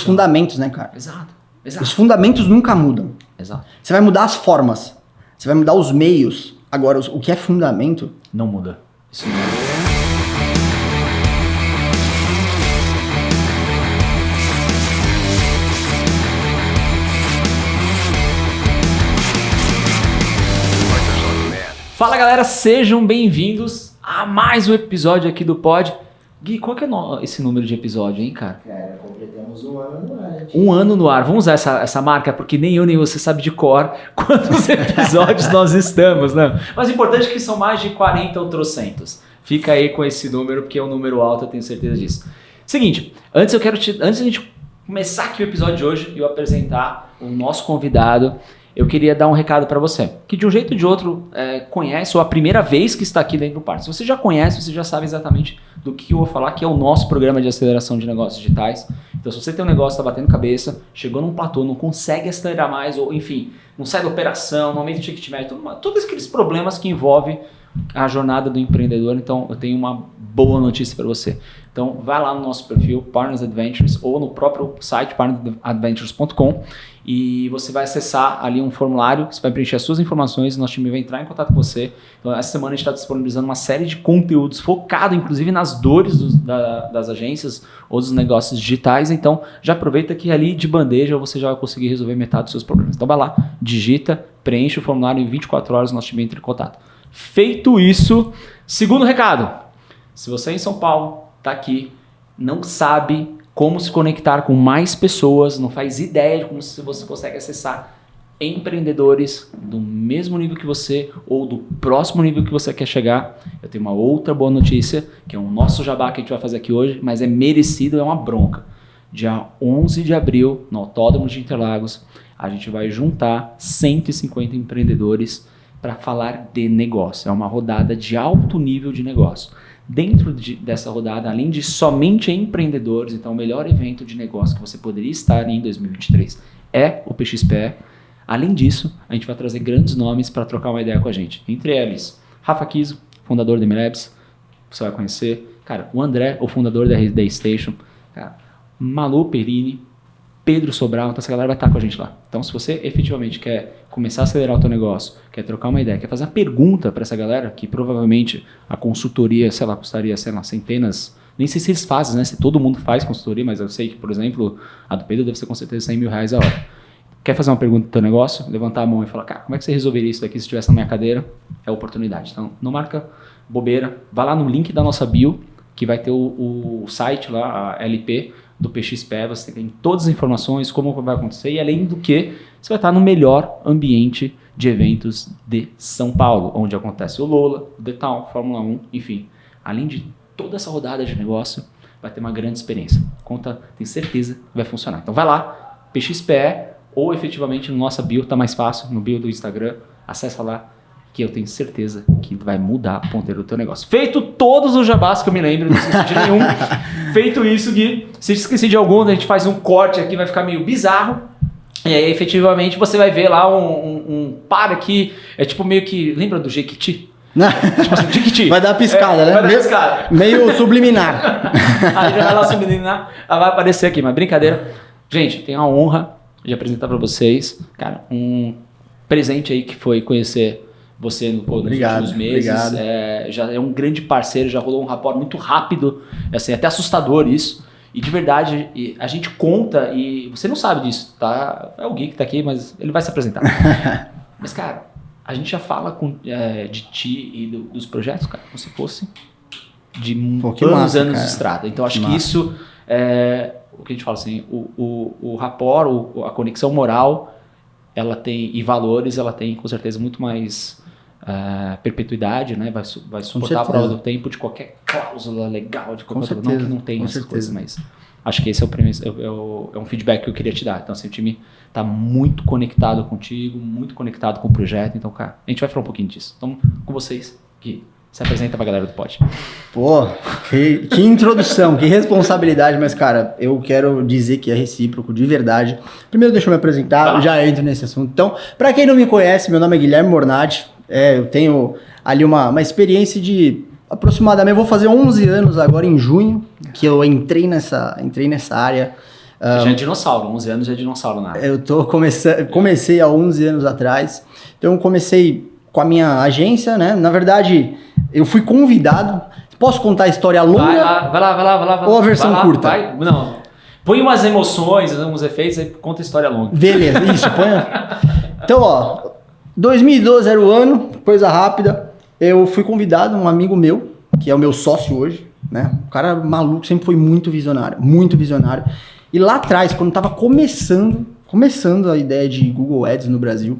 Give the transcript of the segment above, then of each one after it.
fundamentos, né, cara? Exato. Os fundamentos nunca mudam. Exato. Você vai mudar as formas, você vai mudar os meios. Agora, o que é fundamento... Não muda. Isso não muda. Fala galera, sejam bem-vindos a mais um episódio aqui do Pod. Gui, qual que é esse número de episódio, hein, cara? Cara, completamos um ano no ar. Um ano no ar. Vamos usar essa marca, porque nem eu nem você sabe de cor quantos episódios nós estamos, né? Mas o importante é que são mais de 40 ou trocentos. Fica aí com esse número, porque é um número alto, eu tenho certeza disso. Seguinte, antes da gente começar aqui o episódio de hoje e eu apresentar o nosso convidado, eu queria dar um recado para você, que de um jeito ou de outro conhece, ou a primeira vez que está aqui dentro do Parque. Se você já conhece, você já sabe exatamente do que eu vou falar, que é o nosso programa de aceleração de negócios digitais. Então, se você tem um negócio, está batendo cabeça, chegou num platô, não consegue acelerar mais, ou enfim, não sai da operação, não aumenta o ticket médio, todos aqueles problemas que envolvem a jornada do empreendedor, então eu tenho uma boa notícia para você. Então, vai lá no nosso perfil, Partners Adventures, ou no próprio site, partnersadventures.com, e você vai acessar ali um formulário, você vai preencher as suas informações, nosso time vai entrar em contato com você. Então, essa semana a gente está disponibilizando uma série de conteúdos focado, inclusive, nas dores das agências ou dos negócios digitais. Então, já aproveita que ali de bandeja você já vai conseguir resolver metade dos seus problemas. Então, vai lá, digita, preenche o formulário, em 24 horas nosso time entra em contato. Feito isso, segundo recado, se você é em São Paulo, está aqui, não sabe como se conectar com mais pessoas, não faz ideia de como você consegue acessar empreendedores do mesmo nível que você ou do próximo nível que você quer chegar, eu tenho uma outra boa notícia, que é o nosso jabá que a gente vai fazer aqui hoje, mas é merecido, é uma bronca. Dia 11 de abril, no Autódromo de Interlagos, a gente vai juntar 150 empreendedores para falar de negócio. É uma rodada de alto nível de negócio. Dentro dessa rodada, além de somente empreendedores, então o melhor evento de negócio que você poderia estar em 2023 é o PXPE. Além disso, a gente vai trazer grandes nomes para trocar uma ideia com a gente. Entre eles, Rafa Kiso, fundador da MLabs, você vai conhecer. Cara, o André, o fundador da Day Station. Cara, Malu Perini, Pedro Sobral, então essa galera vai estar com a gente lá. Então, se você efetivamente quer começar a acelerar o teu negócio, quer trocar uma ideia, quer fazer uma pergunta para essa galera, que provavelmente a consultoria, sei lá, custaria, sei lá, centenas, nem sei se eles fazem, né? Se todo mundo faz consultoria, mas eu sei que, por exemplo, a do Pedro deve ser com certeza 100 mil reais a hora. Quer fazer uma pergunta do teu negócio? Levantar a mão e falar, cara, como é que você resolveria isso daqui se estivesse na minha cadeira? É oportunidade. Então, não marca bobeira. Vai lá no link da nossa bio, que vai ter o site lá, a LP, do PXPE, você tem todas as informações, como vai acontecer, e além do que, você vai estar no melhor ambiente de eventos de São Paulo, onde acontece o Lola, o The Town, Fórmula 1, enfim. Além de toda essa rodada de negócio, vai ter uma grande experiência. Conta, tem certeza que vai funcionar. Então vai lá, PXPE, ou efetivamente no nossa bio, tá mais fácil, no bio do Instagram, acessa lá, que eu tenho certeza que vai mudar a ponteira do teu negócio. Feito todos os jabás que eu me lembro, não esqueci de nenhum. Feito isso, Gui, se esqueci de algum, a gente faz um corte aqui, vai ficar meio bizarro. E aí, efetivamente, você vai ver lá um par aqui, é tipo meio que, lembra do Jequiti? Tipo assim, Jequiti. Vai dar uma piscada, né? Vai dar piscada. Meio subliminar. Aí já vai lá subliminar, ela vai aparecer aqui, mas brincadeira. Gente, tenho a honra de apresentar para vocês, cara, um presente aí que foi conhecer você nos últimos meses, já é um grande parceiro, já rolou um rapport muito rápido, assim, até assustador isso, e de verdade, a gente conta, e você não sabe disso, tá? É o Gui que tá aqui, mas ele vai se apresentar. Mas, cara, a gente já fala de ti e dos projetos, cara, como se fosse de muitos anos de estrada. Então, acho que isso é o que a gente fala assim, o rapport, a conexão moral, ela tem, e valores, ela tem com certeza muito mais perpetuidade, né? Vai suportar a prova do tempo de qualquer cláusula legal, de qualquer coisa. Não que não tenha essas coisas, mas acho que esse é um feedback que eu queria te dar. Então, assim, o time está muito conectado contigo, muito conectado com o projeto. Então, cara, a gente vai falar um pouquinho disso. Então, com vocês, Gui, se apresenta pra galera do Pod. Pô, que introdução, que responsabilidade, mas, cara, eu quero dizer que é recíproco, de verdade. Primeiro, deixa eu me apresentar, já entro nesse assunto. Então, pra quem não me conhece, meu nome é Guilherme Mornati. Eu tenho ali uma experiência de aproximadamente, eu vou fazer 11 anos agora em junho, que eu entrei nessa área. Já é dinossauro, 11 anos já é dinossauro nada. Comecei há 11 anos atrás. Então, eu comecei com a minha agência, né? Na verdade, eu fui convidado. Posso contar a história longa? Vai lá. Ou a versão curta? Não. Põe umas emoções, uns efeitos, aí conta a história longa. Beleza, isso. Então, ó, 2012 era o ano, coisa rápida. Eu fui convidado, um amigo meu, que é o meu sócio hoje, né? Um cara maluco, sempre foi muito visionário, muito visionário. E lá atrás, quando tava começando a ideia de Google Ads no Brasil,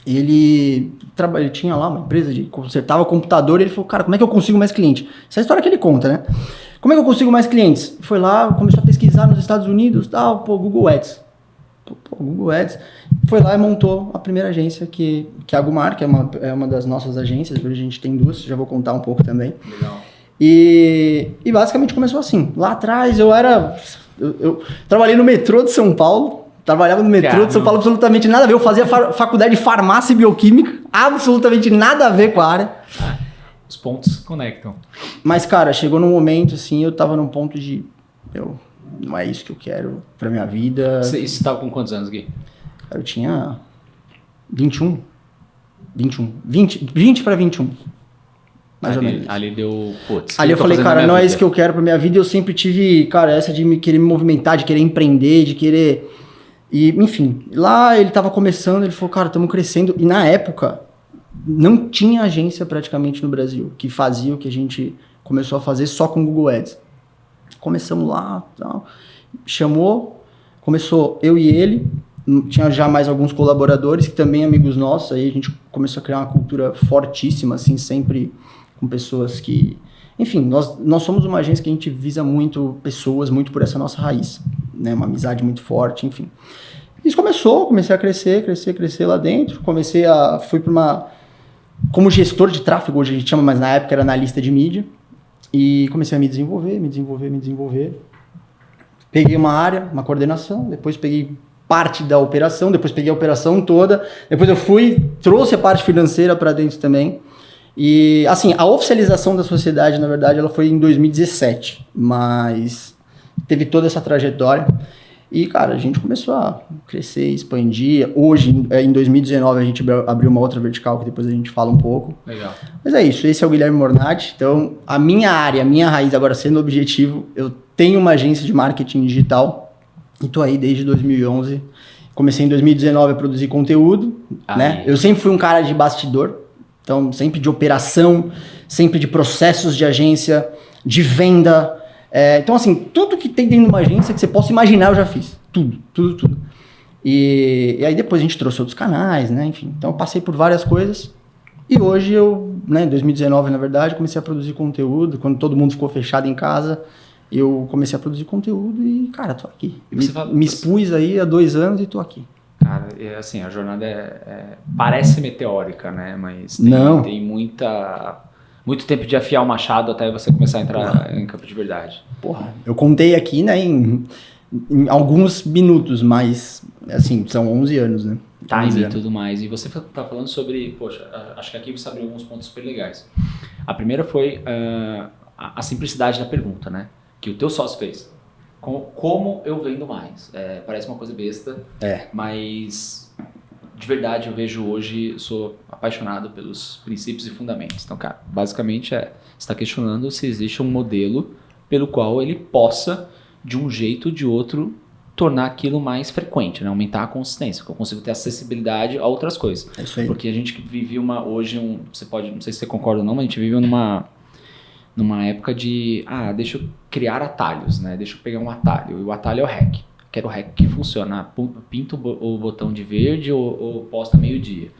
ele tinha lá uma empresa de consertava computador e ele falou, cara, como é que eu consigo mais cliente? Essa é a história que ele conta, né? Como é que eu consigo mais clientes? Foi lá, começou a pesquisar nos Estados Unidos, tal, Google Ads. Google Ads. Foi lá e montou a primeira agência, que é a Gumar, que é uma das nossas agências, hoje a gente tem duas, já vou contar um pouco também. Legal. E basicamente começou assim. Lá atrás eu trabalhei no metrô de São Paulo, trabalhava no metrô de São Paulo, absolutamente nada a ver. Eu fazia faculdade de farmácia e bioquímica, absolutamente nada a ver com a área. Os pontos conectam. Mas, cara, chegou num momento, assim, eu tava num ponto de... não é isso que eu quero pra minha vida. Você tava com quantos anos, Gui? Eu tinha 20 para 21. Mais ou menos. Ali deu... Putz, ali eu falei, cara, não é isso que eu quero pra minha vida. Eu sempre tive, cara, essa de querer me movimentar, de querer empreender, de querer... E, enfim, lá ele tava começando, ele falou, cara, estamos crescendo. E na época, não tinha agência praticamente no Brasil que fazia o que a gente começou a fazer só com Google Ads. Começamos lá, tal. Começou eu e ele, tinha já mais alguns colaboradores que também amigos nossos, aí a gente começou a criar uma cultura fortíssima, assim, sempre com pessoas que... Enfim, nós somos uma agência que a gente visa muito pessoas, muito por essa nossa raiz, né? Uma amizade muito forte, enfim. Isso comecei a crescer lá dentro, fui para uma... Como gestor de tráfego, hoje a gente chama, mas na época era analista de mídia, e comecei a me desenvolver. Peguei uma área, uma coordenação, depois peguei parte da operação, depois peguei a operação toda, depois trouxe a parte financeira para dentro também. E, assim, a oficialização da sociedade, na verdade, ela foi em 2017, mas teve toda essa trajetória. E, cara, a gente começou a crescer, expandir. Hoje, em 2019, a gente abriu uma outra vertical, que depois a gente fala um pouco. Legal. Mas é isso, esse é o Guilherme Mornati. Então, a minha área, a minha raiz, agora sendo objetivo, eu tenho uma agência de marketing digital e tô aí desde 2011. Comecei em 2019 a produzir conteúdo, né? Eu sempre fui um cara de bastidor, então sempre de operação, sempre de processos de agência, de venda. Então, assim, tudo que tem dentro de uma agência que você possa imaginar, eu já fiz. Tudo. E aí depois a gente trouxe outros canais, né? Enfim, então eu passei por várias coisas. E hoje em 2019, na verdade, comecei a produzir conteúdo. Quando todo mundo ficou fechado em casa, eu comecei a produzir conteúdo e, cara, tô aqui. Me expus aí há 2 anos e tô aqui. Cara, assim, a jornada parece meteórica, né? Mas tem muito tempo de afiar o machado até você começar a entrar em campo de verdade. Porra, eu contei aqui, né, em alguns minutos, mas, assim, são 11 anos, né? Time e tudo mais. E você tá falando sobre, poxa, acho que aqui você abriu alguns pontos super legais. A primeira foi a simplicidade da pergunta, né? Que o teu sócio fez. Como eu vendo mais? Parece uma coisa besta, mas... De verdade, eu vejo hoje, sou apaixonado pelos princípios e fundamentos. Então, cara, basicamente você está questionando se existe um modelo pelo qual ele possa, de um jeito ou de outro, tornar aquilo mais frequente, né? Aumentar a consistência, que eu consigo ter acessibilidade a outras coisas. É isso aí. Porque a gente vive você pode, não sei se você concorda ou não, mas a gente vive numa época de, deixa eu criar atalhos, né? Deixa eu pegar um atalho, e o atalho é o hack. Quero o hack que funciona. Pinta o botão de verde ou posta meio-dia.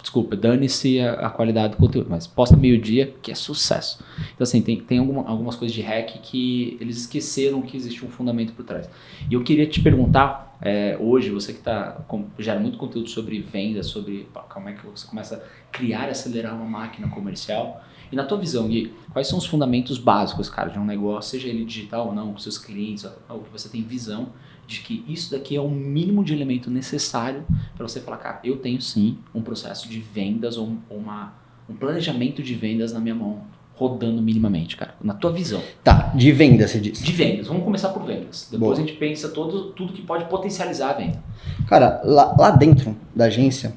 Desculpa, dane-se a qualidade do conteúdo, mas posta meio-dia que é sucesso. Então, assim, tem algumas coisas de hack que eles esqueceram que existe um fundamento por trás. E eu queria te perguntar, hoje, você que gera muito conteúdo sobre venda, sobre como é que você começa a criar e acelerar uma máquina comercial. E na tua visão, Gui, quais são os fundamentos básicos, cara, de um negócio, seja ele digital ou não, com seus clientes, ou que você tem visão de que isso daqui é o mínimo de elemento necessário para você falar, cara, eu tenho sim um processo de vendas ou um planejamento de vendas na minha mão. rodando minimamente, cara? Na tua visão. Tá, de venda, você disse. De vendas. Vamos começar por vendas. Depois Boa. a gente pensa tudo que pode potencializar a venda. Cara, lá dentro da agência,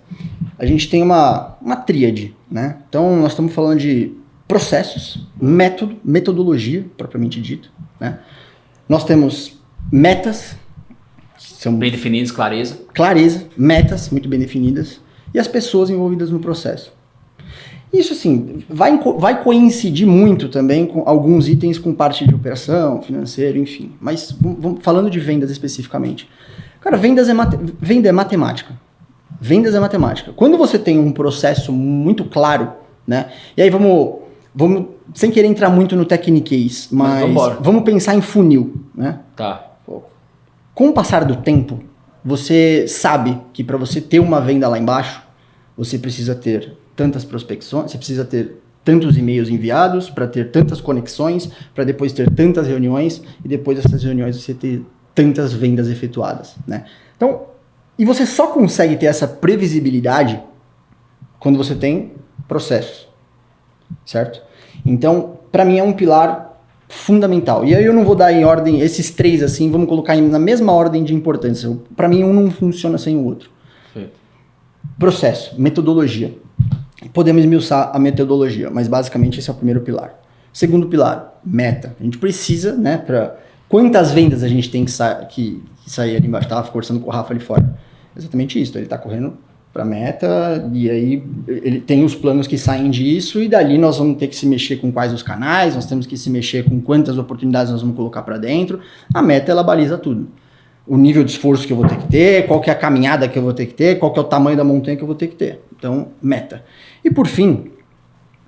a gente tem uma tríade, né? Então, nós estamos falando de processos, método, metodologia, propriamente dito, né? Nós temos metas, que são Bem definidos, clareza. clareza, metas muito bem definidas, e as pessoas envolvidas no processo. Isso, assim, vai coincidir muito também com alguns itens com parte de operação, financeiro, enfim. Mas falando de vendas especificamente. Cara, venda é matemática. Vendas é matemática. Quando você tem um processo muito claro, né? E aí vamos sem querer entrar muito no techniquez, mas vamos pensar em funil, né? Tá. Com o passar do tempo, você sabe que para você ter uma venda lá embaixo, você precisa ter tantas prospecções, você precisa ter tantos e-mails enviados, para ter tantas conexões, para depois ter tantas reuniões, e depois dessas reuniões você ter tantas vendas efetuadas, né? Então, e você só consegue ter essa previsibilidade quando você tem processos, certo? Então, para mim é um pilar fundamental. E aí eu não vou dar em ordem, esses três assim, vamos colocar na mesma ordem de importância. Para mim um não funciona sem o outro. Sim. Processo, metodologia. Podemos esmiuçar a metodologia, mas basicamente esse é o primeiro pilar. Segundo pilar, meta. A gente precisa, né, para quantas vendas a gente tem que sair ali embaixo. Estava conversando com o Rafa ali fora. Exatamente isso. Ele está correndo para meta e aí ele tem os planos que saem disso e dali nós vamos ter que se mexer com quais os canais, nós temos que se mexer com quantas oportunidades nós vamos colocar para dentro. A meta, ela baliza tudo. O nível de esforço que eu vou ter que ter, qual que é a caminhada que eu vou ter que ter, qual que é o tamanho da montanha que eu vou ter que ter. Então, meta. E por fim,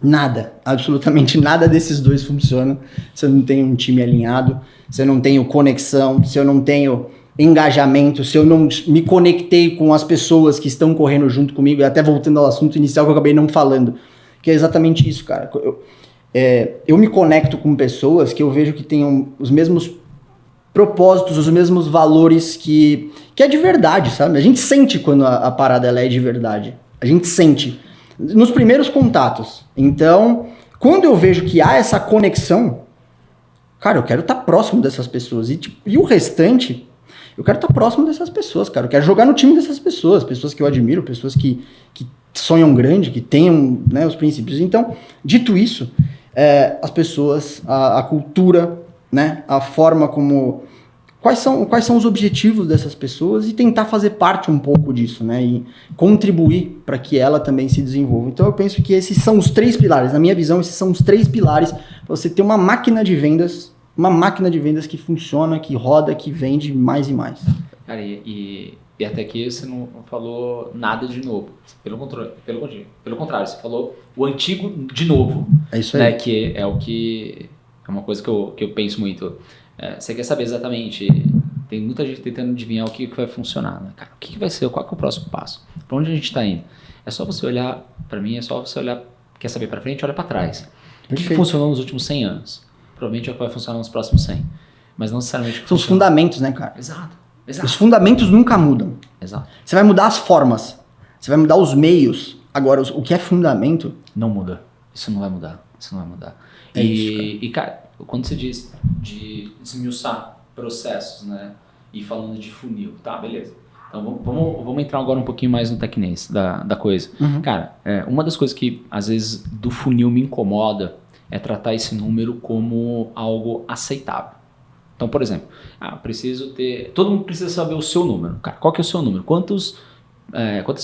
nada, absolutamente nada desses dois funciona se eu não tenho um time alinhado, se eu não tenho conexão, se eu não tenho engajamento, se eu não me conectei com as pessoas que estão correndo junto comigo, e até voltando ao assunto inicial que eu acabei não falando, que é exatamente isso, cara. Eu me conecto com pessoas que eu vejo que tenham os mesmos propósitos, os mesmos valores que é de verdade, sabe? A gente sente quando a parada ela é de verdade. A gente sente. Nos primeiros contatos. Então, quando eu vejo que há essa conexão, cara, eu quero estar próximo dessas pessoas. E o restante, eu quero estar próximo dessas pessoas, cara. Eu quero jogar no time dessas pessoas. Pessoas que eu admiro, pessoas que sonham grande, que tenham, né, os princípios. Então, dito isso, as pessoas, a cultura, né, a forma como... Quais são os objetivos dessas pessoas e tentar fazer parte um pouco disso, né? E contribuir para que ela também se desenvolva. Então eu penso que esses são os três pilares. Na minha visão, esses são os três pilares para você ter uma máquina de vendas que funciona, que roda, que vende mais e mais. Cara, e até aqui você não falou nada de novo. Pelo contrário, você falou o antigo de novo. É isso aí. Né? Que é uma coisa que eu penso muito. Você quer saber exatamente, tem muita gente tentando adivinhar o que vai funcionar, né? Cara, o que vai ser, qual que é o próximo passo? Para onde a gente está indo? É só você olhar, para mim é só você olhar, quer saber para frente, olha para trás. O que funcionou nos últimos 100 anos? Provavelmente é o que vai funcionar nos próximos 100. Mas não necessariamente... São os fundamentos, né, cara? Exato. Os fundamentos nunca mudam. Exato. Você vai mudar as formas, você vai mudar os meios. Agora, o que é fundamento... Não muda. Isso não vai mudar. E, cara, quando você diz de esmiuçar processos, né? E falando de funil, tá, beleza. Então vamos entrar agora um pouquinho mais no technique da coisa. Uhum. Cara, uma das coisas que às vezes do funil me incomoda é tratar esse número como algo aceitável. Então, por exemplo, todo mundo precisa saber o seu número. Cara, qual que é o seu número? Quantas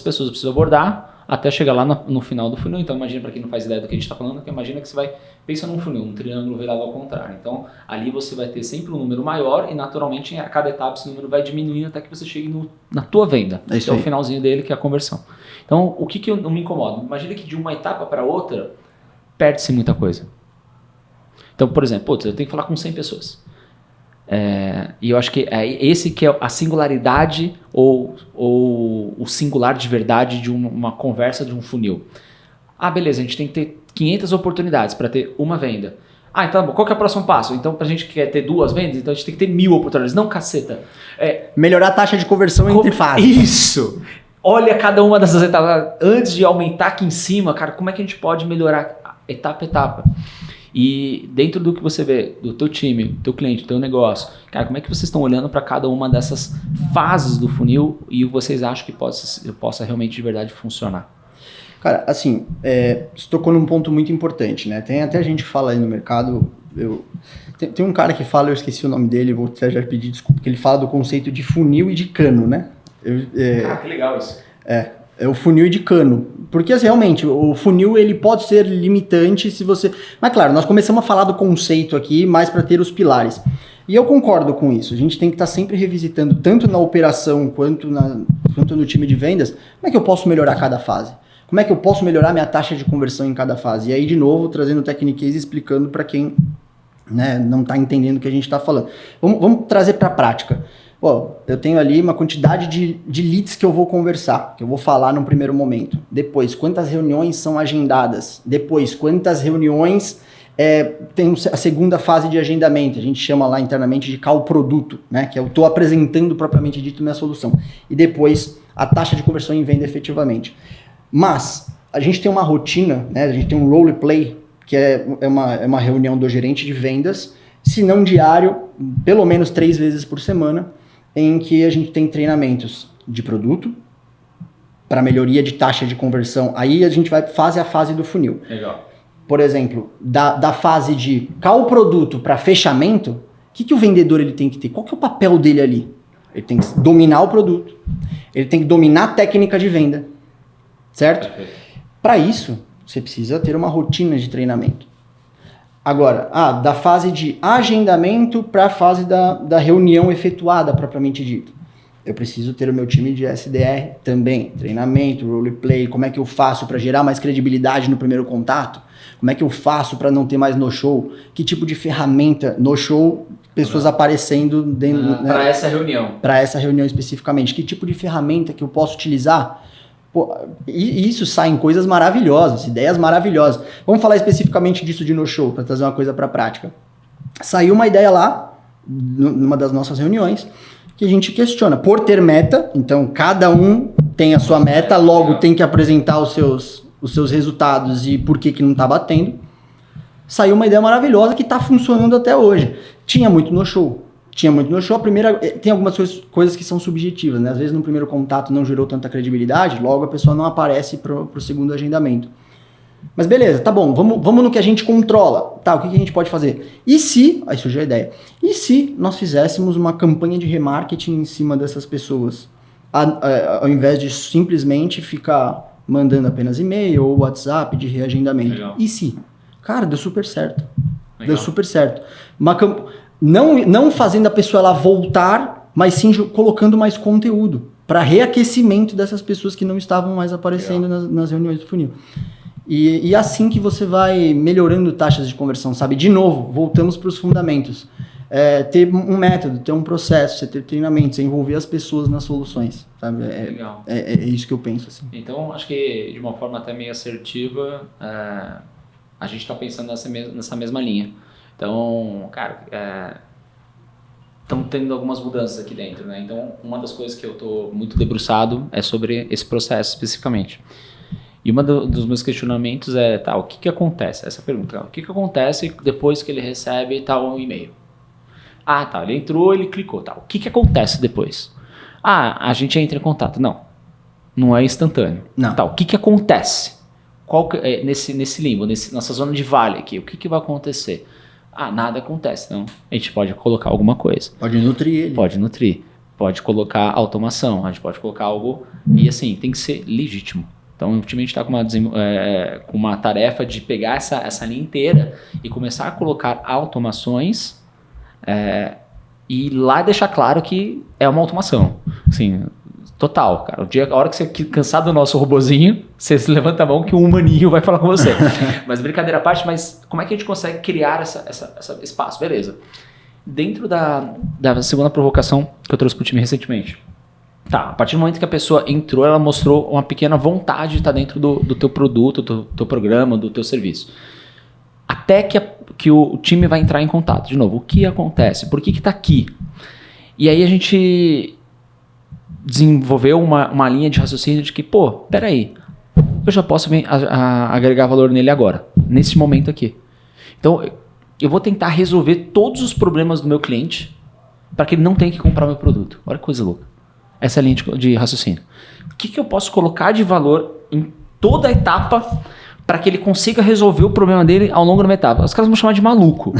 pessoas eu preciso abordar até chegar lá no final do funil? Então imagina, para quem não faz ideia do que a gente está falando, imagina que você vai, pensa num funil, um triângulo virado ao contrário. Então ali você vai ter sempre um número maior e naturalmente a cada etapa esse número vai diminuindo até que você chegue na tua venda, que é o finalzinho dele, que é a conversão. Então o que eu não me incomoda? Imagina que de uma etapa para outra perde-se muita coisa. Então, por exemplo, eu tenho que falar com 100 pessoas. E eu acho que é esse que é a singularidade ou o singular de verdade de uma conversa, de um funil. Beleza, a gente tem que ter 500 oportunidades para ter uma venda. Então qual que é o próximo passo? Então, pra gente que quer ter 2 vendas, então a gente tem que ter 1000 oportunidades. Não, caceta. Melhorar a taxa de conversão entre fases. Isso! Olha cada uma dessas etapas. Antes de aumentar aqui em cima, cara, como é que a gente pode melhorar etapa a etapa? E dentro do que você vê, do teu time, do teu cliente, do teu negócio, cara, como é que vocês estão olhando para cada uma dessas fases do funil e vocês acham que possa realmente de verdade funcionar? Cara, assim, você tocou num ponto muito importante, né? Tem até gente que fala aí no mercado, tem um cara que fala, eu esqueci o nome dele, vou até já pedir desculpa, que ele fala do conceito de funil e de cano, né? Que legal isso. É o funil de cano. Porque, assim, realmente, o funil ele pode ser limitante se você... Mas, claro, nós começamos a falar do conceito aqui mais para ter os pilares. E eu concordo com isso. A gente tem que estar sempre revisitando, tanto na operação quanto no time de vendas, como é que eu posso melhorar cada fase? Como é que eu posso melhorar minha taxa de conversão em cada fase? E aí, de novo, trazendo o Technicase e explicando para quem, né, não está entendendo o que a gente está falando. Vamos trazer para a prática. Eu tenho ali uma quantidade de leads que eu vou conversar, que eu vou falar no primeiro momento. Depois, quantas reuniões são agendadas? Depois, quantas reuniões tem a segunda fase de agendamento? A gente chama lá internamente de call produto, né? Que eu estou apresentando propriamente dito minha solução. E depois, a taxa de conversão em venda efetivamente. Mas, a gente tem uma rotina, né? A gente tem um role play, que é uma reunião do gerente de vendas, se não diário, pelo menos 3 vezes por semana, em que a gente tem treinamentos de produto para melhoria de taxa de conversão. Aí a gente vai fase a fase do funil. Legal. Por exemplo, da fase de qual produto para fechamento, o que o vendedor ele tem que ter? Qual que é o papel dele ali? Ele tem que dominar o produto, ele tem que dominar a técnica de venda, certo? Para isso, você precisa ter uma rotina de treinamento. Agora, da fase de agendamento para a fase da reunião efetuada, propriamente dito. Eu preciso ter o meu time de SDR também. Treinamento, roleplay, como é que eu faço para gerar mais credibilidade no primeiro contato? Como é que eu faço para não ter mais no-show? Que tipo de ferramenta no-show, pessoas aparecendo dentro... Para essa reunião. Para essa reunião especificamente. Que tipo de ferramenta que eu posso utilizar? Pô, isso saem coisas maravilhosas, ideias maravilhosas. Vamos falar especificamente disso de no-show, para trazer uma coisa para a prática. Saiu uma ideia lá, numa das nossas reuniões, que a gente questiona. Por ter meta, então cada um tem a sua meta, logo tem que apresentar os seus resultados e por que não está batendo. Saiu uma ideia maravilhosa que está funcionando até hoje. Tinha muito no-show. A primeira, tem algumas coisas que são subjetivas, né? Às vezes no primeiro contato não gerou tanta credibilidade, logo a pessoa não aparece pro segundo agendamento. Mas beleza, tá bom, vamos no que a gente controla. Tá, o que a gente pode fazer? E se, aí surgiu a ideia, e se nós fizéssemos uma campanha de remarketing em cima dessas pessoas? Ao invés de simplesmente ficar mandando apenas e-mail ou WhatsApp de reagendamento. Legal. E se? Cara, deu super certo. Legal. Deu super certo. Não fazendo a pessoa ela voltar, mas sim colocando mais conteúdo para reaquecimento dessas pessoas que não estavam mais aparecendo nas reuniões do funil. E assim que você vai melhorando taxas de conversão, sabe? De novo, voltamos para os fundamentos. Ter um método, ter um processo, você ter treinamento, você envolver as pessoas nas soluções, sabe? Legal. É isso que eu penso, assim. Então, acho que de uma forma até meio assertiva, a gente está pensando nessa mesma linha. Então, cara, estamos tendo algumas mudanças aqui dentro, né? Então, uma das coisas que eu estou muito debruçado é sobre esse processo especificamente. E dos meus questionamentos é, o que acontece? Essa pergunta, o que acontece depois que ele recebe tal e-mail? Ele entrou, ele clicou, o que acontece depois? A gente entra em contato. Não é instantâneo. Não. O que acontece? Nesse limbo, nessa zona de vale aqui, o que vai acontecer? Nada acontece, então a gente pode colocar alguma coisa. Pode nutrir ele. Pode nutrir. Pode colocar automação, a gente pode colocar algo e assim, tem que ser legítimo. Então, ultimamente está com uma tarefa de pegar essa linha inteira e começar a colocar automações e lá deixar claro que é uma automação. Assim, total, cara. A hora que você cansar do nosso robozinho, você levanta a mão que um humaninho vai falar com você. Mas brincadeira à parte, mas como é que a gente consegue criar esse espaço? Beleza. Dentro da segunda provocação que eu trouxe para o time recentemente. A partir do momento que a pessoa entrou, ela mostrou uma pequena vontade de estar dentro do teu produto, do teu programa, do teu serviço. Até que o time vai entrar em contato. De novo, o que acontece? Por que está aqui? E aí a gente desenvolveu uma linha de raciocínio de que, peraí, eu já posso agregar valor nele agora, nesse momento aqui. Então, eu vou tentar resolver todos os problemas do meu cliente para que ele não tenha que comprar meu produto. Olha que coisa louca. Essa é a linha de raciocínio. O que eu posso colocar de valor em toda a etapa para que ele consiga resolver o problema dele ao longo da minha etapa? Os caras vão chamar de maluco.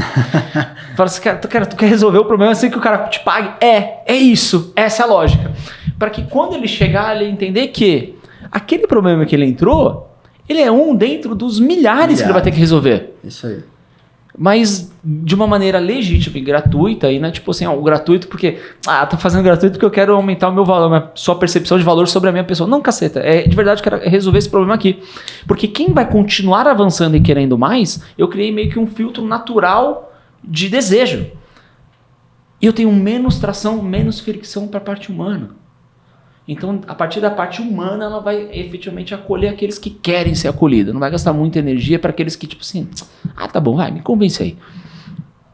Fala assim, tu quer resolver o problema assim que o cara te pague? É isso. Essa é a lógica. Para que quando ele chegar, ele entender que aquele problema que ele entrou, ele é um dentro dos milhares que ele vai ter que resolver. Isso aí. Mas de uma maneira legítima e gratuita, e não é tipo assim, o gratuito porque, tô fazendo gratuito porque eu quero aumentar o meu valor, a sua percepção de valor sobre a minha pessoa. Não, caceta, de verdade eu quero resolver esse problema aqui. Porque quem vai continuar avançando e querendo mais, eu criei meio que um filtro natural de desejo. E eu tenho menos tração, menos fricção para a parte humana. Então, a partir da parte humana, ela vai efetivamente acolher aqueles que querem ser acolhidos. Não vai gastar muita energia para aqueles que, tipo assim, tá bom, vai, me convence aí.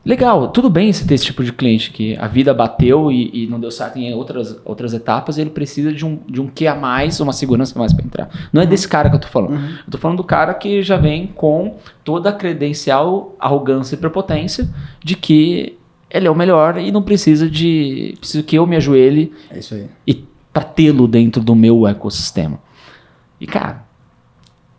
Legal, tudo bem você ter esse tipo de cliente que a vida bateu e não deu certo em outras etapas, e ele precisa de um quê a mais, uma segurança a mais para entrar. Não é desse cara que eu tô falando. Eu tô falando do cara que já vem com toda a credencial, arrogância e prepotência de que ele é o melhor e não preciso que eu me ajoelhe. É isso aí. E para tê-lo dentro do meu ecossistema. E, cara,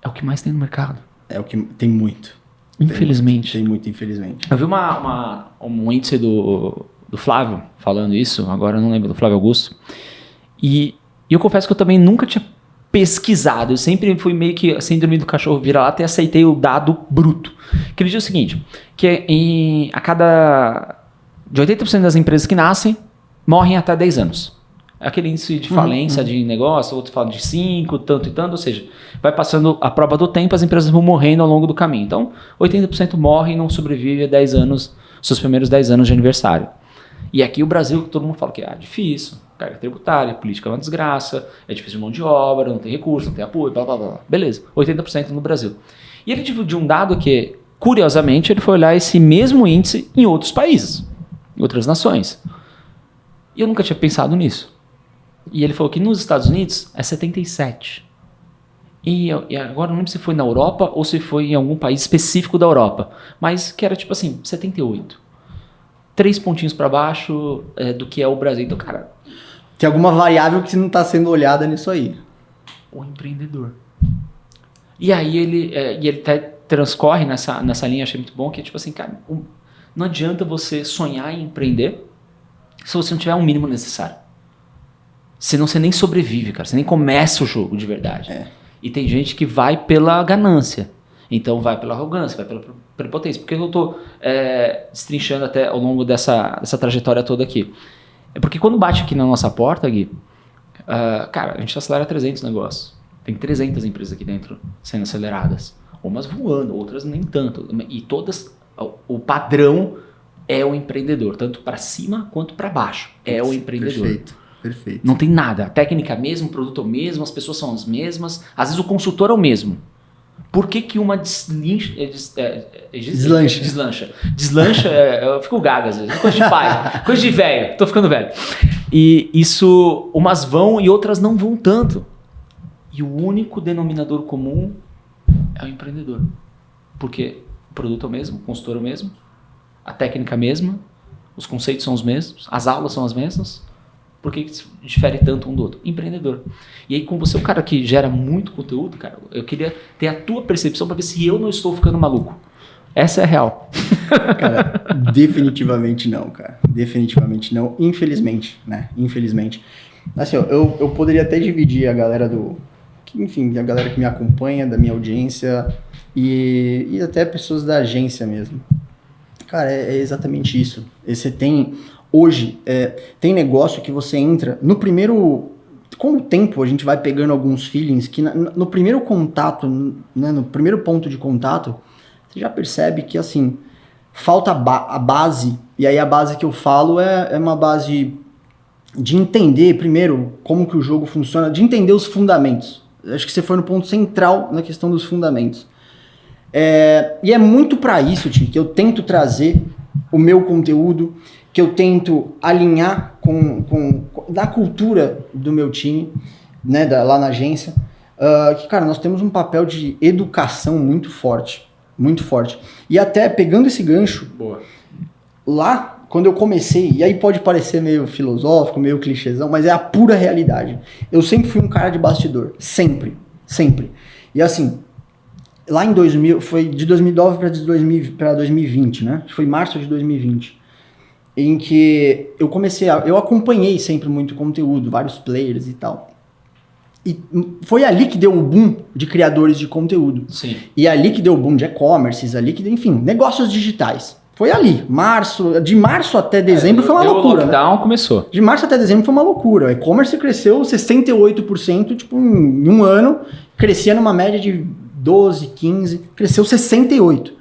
é o que mais tem no mercado. É o que tem muito. Infelizmente. Tem muito, infelizmente. Eu vi um índice do Flávio falando isso, agora eu não lembro, do Flávio Augusto. E eu confesso que eu também nunca tinha pesquisado. Eu sempre fui meio que síndrome do cachorro vira-lata e aceitei o dado bruto. Que ele diz o seguinte, que de 80% das empresas que nascem, morrem até 10 anos. Aquele índice de falência de negócio, outro fala de 5, tanto e tanto, ou seja, vai passando a prova do tempo, as empresas vão morrendo ao longo do caminho. Então, 80% morre e não sobrevive a 10 anos, seus primeiros 10 anos de aniversário. E aqui o Brasil, todo mundo fala que é difícil, carga tributária, política é uma desgraça, é difícil de mão de obra, não tem recurso, não tem apoio, blá blá blá. Beleza, 80% no Brasil. E ele dividiu um dado que, curiosamente, ele foi olhar esse mesmo índice em outros países, em outras nações. E eu nunca tinha pensado nisso. E ele falou que nos Estados Unidos é 77. E agora não lembro se foi na Europa ou se foi em algum país específico da Europa. Mas que era tipo assim, 78. 3 pontinhos para baixo do que é o Brasil. Então, cara... Tem alguma variável que não está sendo olhada nisso aí. O empreendedor. E aí ele até transcorre nessa linha, achei muito bom, que é tipo assim, cara, não adianta você sonhar em empreender se você não tiver um mínimo necessário. Senão você nem sobrevive, cara. Você nem começa o jogo de verdade. E tem gente que vai pela ganância. Então vai pela arrogância, vai pela prepotência. Por que eu tô destrinchando até ao longo dessa trajetória toda aqui? É porque quando bate aqui na nossa porta, Gui, cara, a gente acelera 300 negócios. Tem 300 empresas aqui dentro sendo aceleradas. Umas voando, outras nem tanto. E todas, o padrão é o empreendedor. Tanto para cima quanto para baixo. É o empreendedor. Perfeito. Não tem nada. A técnica é a mesma, o produto é o mesmo, as pessoas são as mesmas. Às vezes o consultor é o mesmo. Por que uma deslancha? Deslancha, eu fico gaga às vezes. Coisa de pai, coisa de velho. Tô ficando velho. E isso, umas vão e outras não vão tanto. E o único denominador comum é o empreendedor. Porque o produto é o mesmo, o consultor é o mesmo, a técnica é a mesma, os conceitos são os mesmos, as aulas são as mesmas. Por que difere tanto um do outro? Empreendedor. E aí, como você é um cara que gera muito conteúdo, cara, eu queria ter a tua percepção para ver se eu não estou ficando maluco. Essa é a real. Cara, definitivamente não, cara. Definitivamente não. Infelizmente, né? Infelizmente. Assim, ó, eu poderia até dividir a galera enfim, a galera que me acompanha, da minha audiência e até pessoas da agência mesmo. Cara, é exatamente isso. Você tem... Hoje, tem negócio que você entra, no primeiro... Com o tempo, a gente vai pegando alguns feelings que no primeiro contato, né, no primeiro ponto de contato, você já percebe que, assim, falta a base, e aí a base que eu falo é uma base de entender, primeiro, como que o jogo funciona, de entender os fundamentos. Acho que você foi no ponto central na questão dos fundamentos. E é muito para isso, Tim, que eu tento trazer o meu conteúdo, que eu tento alinhar da cultura do meu time, né, lá na agência, que, cara, nós temos um papel de educação muito forte, muito forte. E até pegando esse gancho, Boa. lá, quando eu comecei, e aí pode parecer meio filosófico, meio clichêzão, mas é a pura realidade. Eu sempre fui um cara de bastidor. Sempre. E assim, lá em 2000, foi de 2009 para 2020, né? Foi março de 2020. Em que eu acompanhei sempre muito conteúdo, vários players e tal. E foi ali que deu o boom de criadores de conteúdo. Sim. E ali que deu o boom de e-commerce, ali que, enfim, negócios digitais. Foi ali, de março até dezembro foi uma loucura. O lockdown começou. De março até dezembro foi uma loucura. O e-commerce cresceu 68%, tipo, em um ano, crescia numa média de 12, 15, cresceu 68%.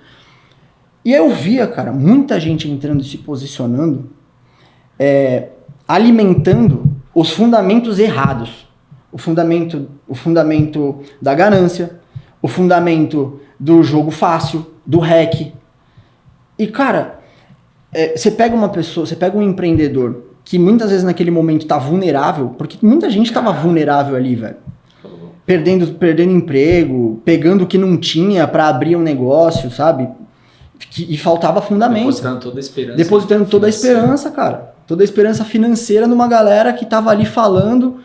E eu via, cara, muita gente entrando e se posicionando, alimentando os fundamentos errados. O fundamento da ganância, o fundamento do jogo fácil, do hack. E, cara, você pega uma pessoa, você pega um empreendedor que muitas vezes naquele momento tá vulnerável, porque muita gente tava vulnerável ali, velho. Perdendo emprego, pegando o que não tinha para abrir um negócio, sabe? E faltava fundamento. Depositando toda a esperança. Cara. Toda a esperança financeira numa galera que tava ali falando.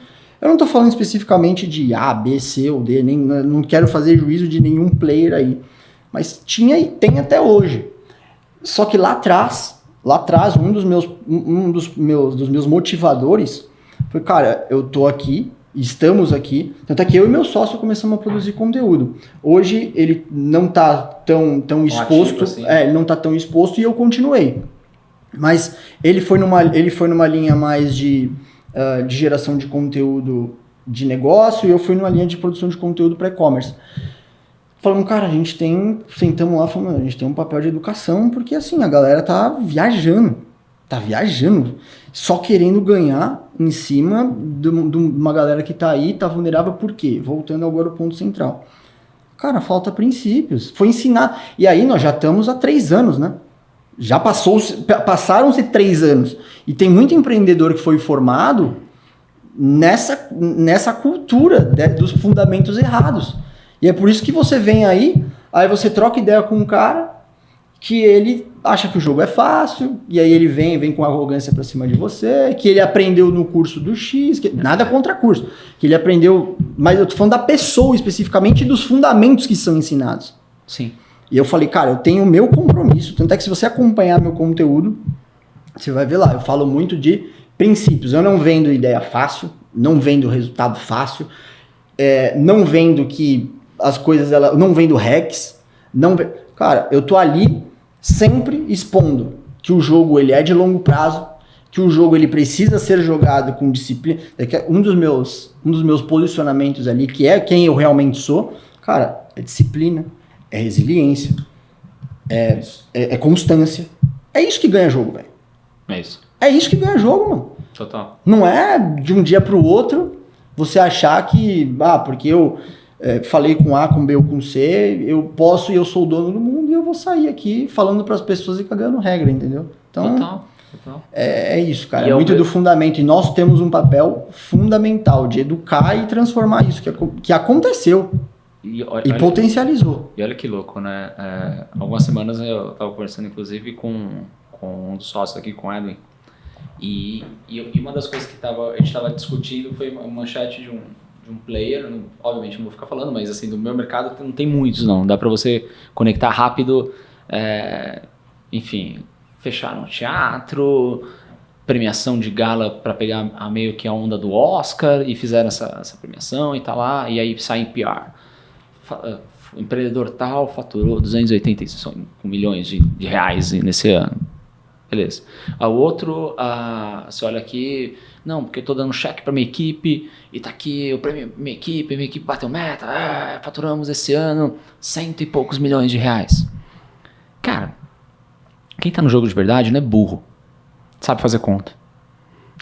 Eu não tô falando especificamente de A, B, C ou D, não quero fazer juízo de nenhum player aí. Mas tinha e tem até hoje. Só que lá atrás, um dos meus motivadores foi, cara, eu tô aqui, estamos aqui, tanto é que eu e meu sócio começamos a produzir conteúdo. Hoje ele não tá tão exposto, assim. Não tá tão exposto e eu continuei. Mas ele foi numa linha mais de geração de conteúdo de negócio e eu fui numa linha de produção de conteúdo para e-commerce. Falamos, cara, sentamos lá, falando, a gente tem um papel de educação, porque assim, a galera tá viajando, só querendo ganhar em cima de uma galera que tá aí, tá vulnerável, por quê? Voltando agora ao ponto central. Cara, falta princípios, foi ensinar, e aí nós já estamos há 3 anos, né? Já passaram-se 3 anos, e tem muito empreendedor que foi formado nessa cultura dos fundamentos errados. E é por isso que você vem aí você troca ideia com um cara que ele acha que o jogo é fácil, e aí ele vem com arrogância pra cima de você, que ele aprendeu no curso do X, nada contra curso, que ele aprendeu, mas eu tô falando da pessoa especificamente e dos fundamentos que são ensinados. Sim. E eu falei, cara, eu tenho o meu compromisso, tanto é que se você acompanhar meu conteúdo, você vai ver lá, eu falo muito de princípios, eu não vendo ideia fácil, não vendo resultado fácil, não vendo que as coisas, não vendo hacks, cara, eu tô ali sempre expondo que o jogo ele é de longo prazo, que o jogo ele precisa ser jogado com disciplina. Um dos meus posicionamentos ali, que é quem eu realmente sou, cara, é disciplina, é resiliência, é constância. É isso que ganha jogo, velho. É isso. É isso que ganha jogo, mano. Total. Não é de um dia pro outro você achar que, porque eu falei com A, com B ou com C, eu posso e eu sou o dono do mundo e eu vou sair aqui falando para as pessoas e cagando regra, entendeu? Então, Total. É isso, cara. É muito do fundamento. E nós temos um papel fundamental de educar e transformar isso que aconteceu e potencializou. E olha que louco, né? Algumas semanas eu estava conversando, inclusive, com um dos sócios aqui, com o Edwin. E uma das coisas que a gente estava discutindo foi uma manchete de um player, obviamente não vou ficar falando, mas assim, do meu mercado não tem muitos, não. Dá para você conectar rápido, enfim, fechar um teatro, premiação de gala para pegar meio que a onda do Oscar e fizeram essa premiação e tá lá, e aí sai em PR. O empreendedor tal faturou 285 milhões de reais nesse ano. Beleza. O outro, você olha aqui, não, porque eu tô dando cheque para minha equipe e tá aqui o prêmio minha equipe bateu meta, faturamos esse ano 100 e poucos milhões de reais. Cara, quem tá no jogo de verdade não é burro, sabe fazer conta.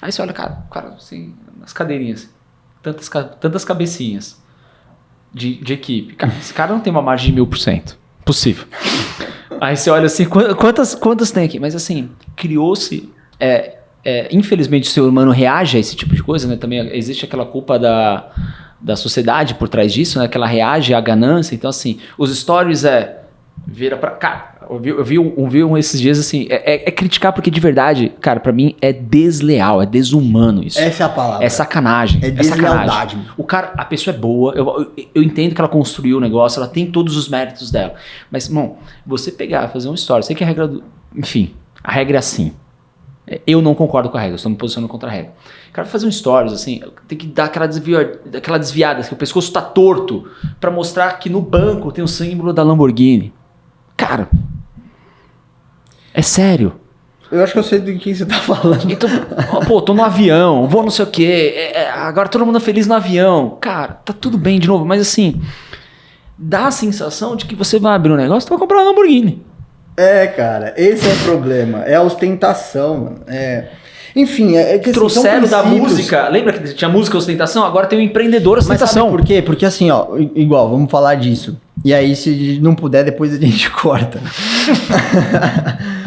Aí você olha, cara assim, nas cadeirinhas, tantas cabecinhas de equipe. Cara, esse cara não tem uma margem de 1000%. Possível. Aí você olha assim, quantas tem aqui? Mas assim, criou-se... infelizmente o ser humano reage a esse tipo de coisa, né? Também existe aquela culpa da sociedade por trás disso, né? Que ela reage à ganância. Então assim, os stories vira pra... Cara, eu vi um esses dias assim, é criticar porque de verdade, cara, pra mim é desleal, é desumano isso. Essa é a palavra. É sacanagem. É deslealdade. O cara, a pessoa é boa, eu entendo que ela construiu o negócio, ela tem todos os méritos dela. Mas, irmão, você pegar, fazer uma história, sei que a regra do... Enfim, a regra é assim. Eu não concordo com a regra, eu estou me posicionando contra a regra. O cara fazer um stories, assim, tem que dar aquela desviada, que o pescoço tá torto, pra mostrar que no banco tem o símbolo da Lamborghini. Cara, é sério. Eu acho que eu sei de quem você tá falando. Então, pô, tô no avião, vou não sei o quê, agora todo mundo é feliz no avião. Cara, tá tudo bem de novo, mas assim, dá a sensação de que você vai abrir um negócio e vai comprar uma Lamborghini. Cara, esse é o problema. É a ostentação, mano. Enfim, que trouxeram da música. Lembra que tinha música ostentação? Agora tem o empreendedor ostentação. Mas sabe por quê? Porque assim, ó, igual, vamos falar disso. E aí, se não puder, depois a gente corta.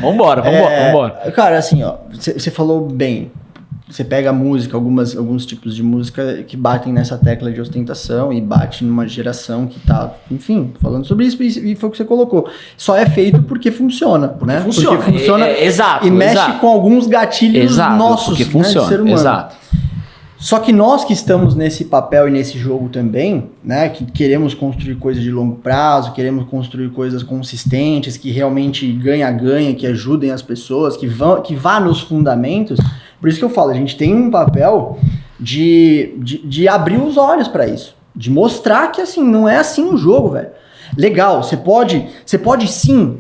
Vambora. Cara, assim, ó, você falou bem. Você pega a música, alguns tipos de música que batem nessa tecla de ostentação e bate numa geração que tá, enfim, falando sobre isso e foi o que você colocou. Só é feito porque funciona, né? Funciona. Porque funciona Exato. E mexe com alguns gatilhos nossos, porque né, funciona, de ser humano. Exato. Só que nós que estamos nesse papel e nesse jogo também, né, que queremos construir coisas de longo prazo, queremos construir coisas consistentes, que realmente ganha-ganha, que ajudem as pessoas, que vá nos fundamentos. Por isso que eu falo, a gente tem um papel de abrir os olhos para isso, de mostrar que assim, não é assim um jogo, velho. Legal, você pode sim,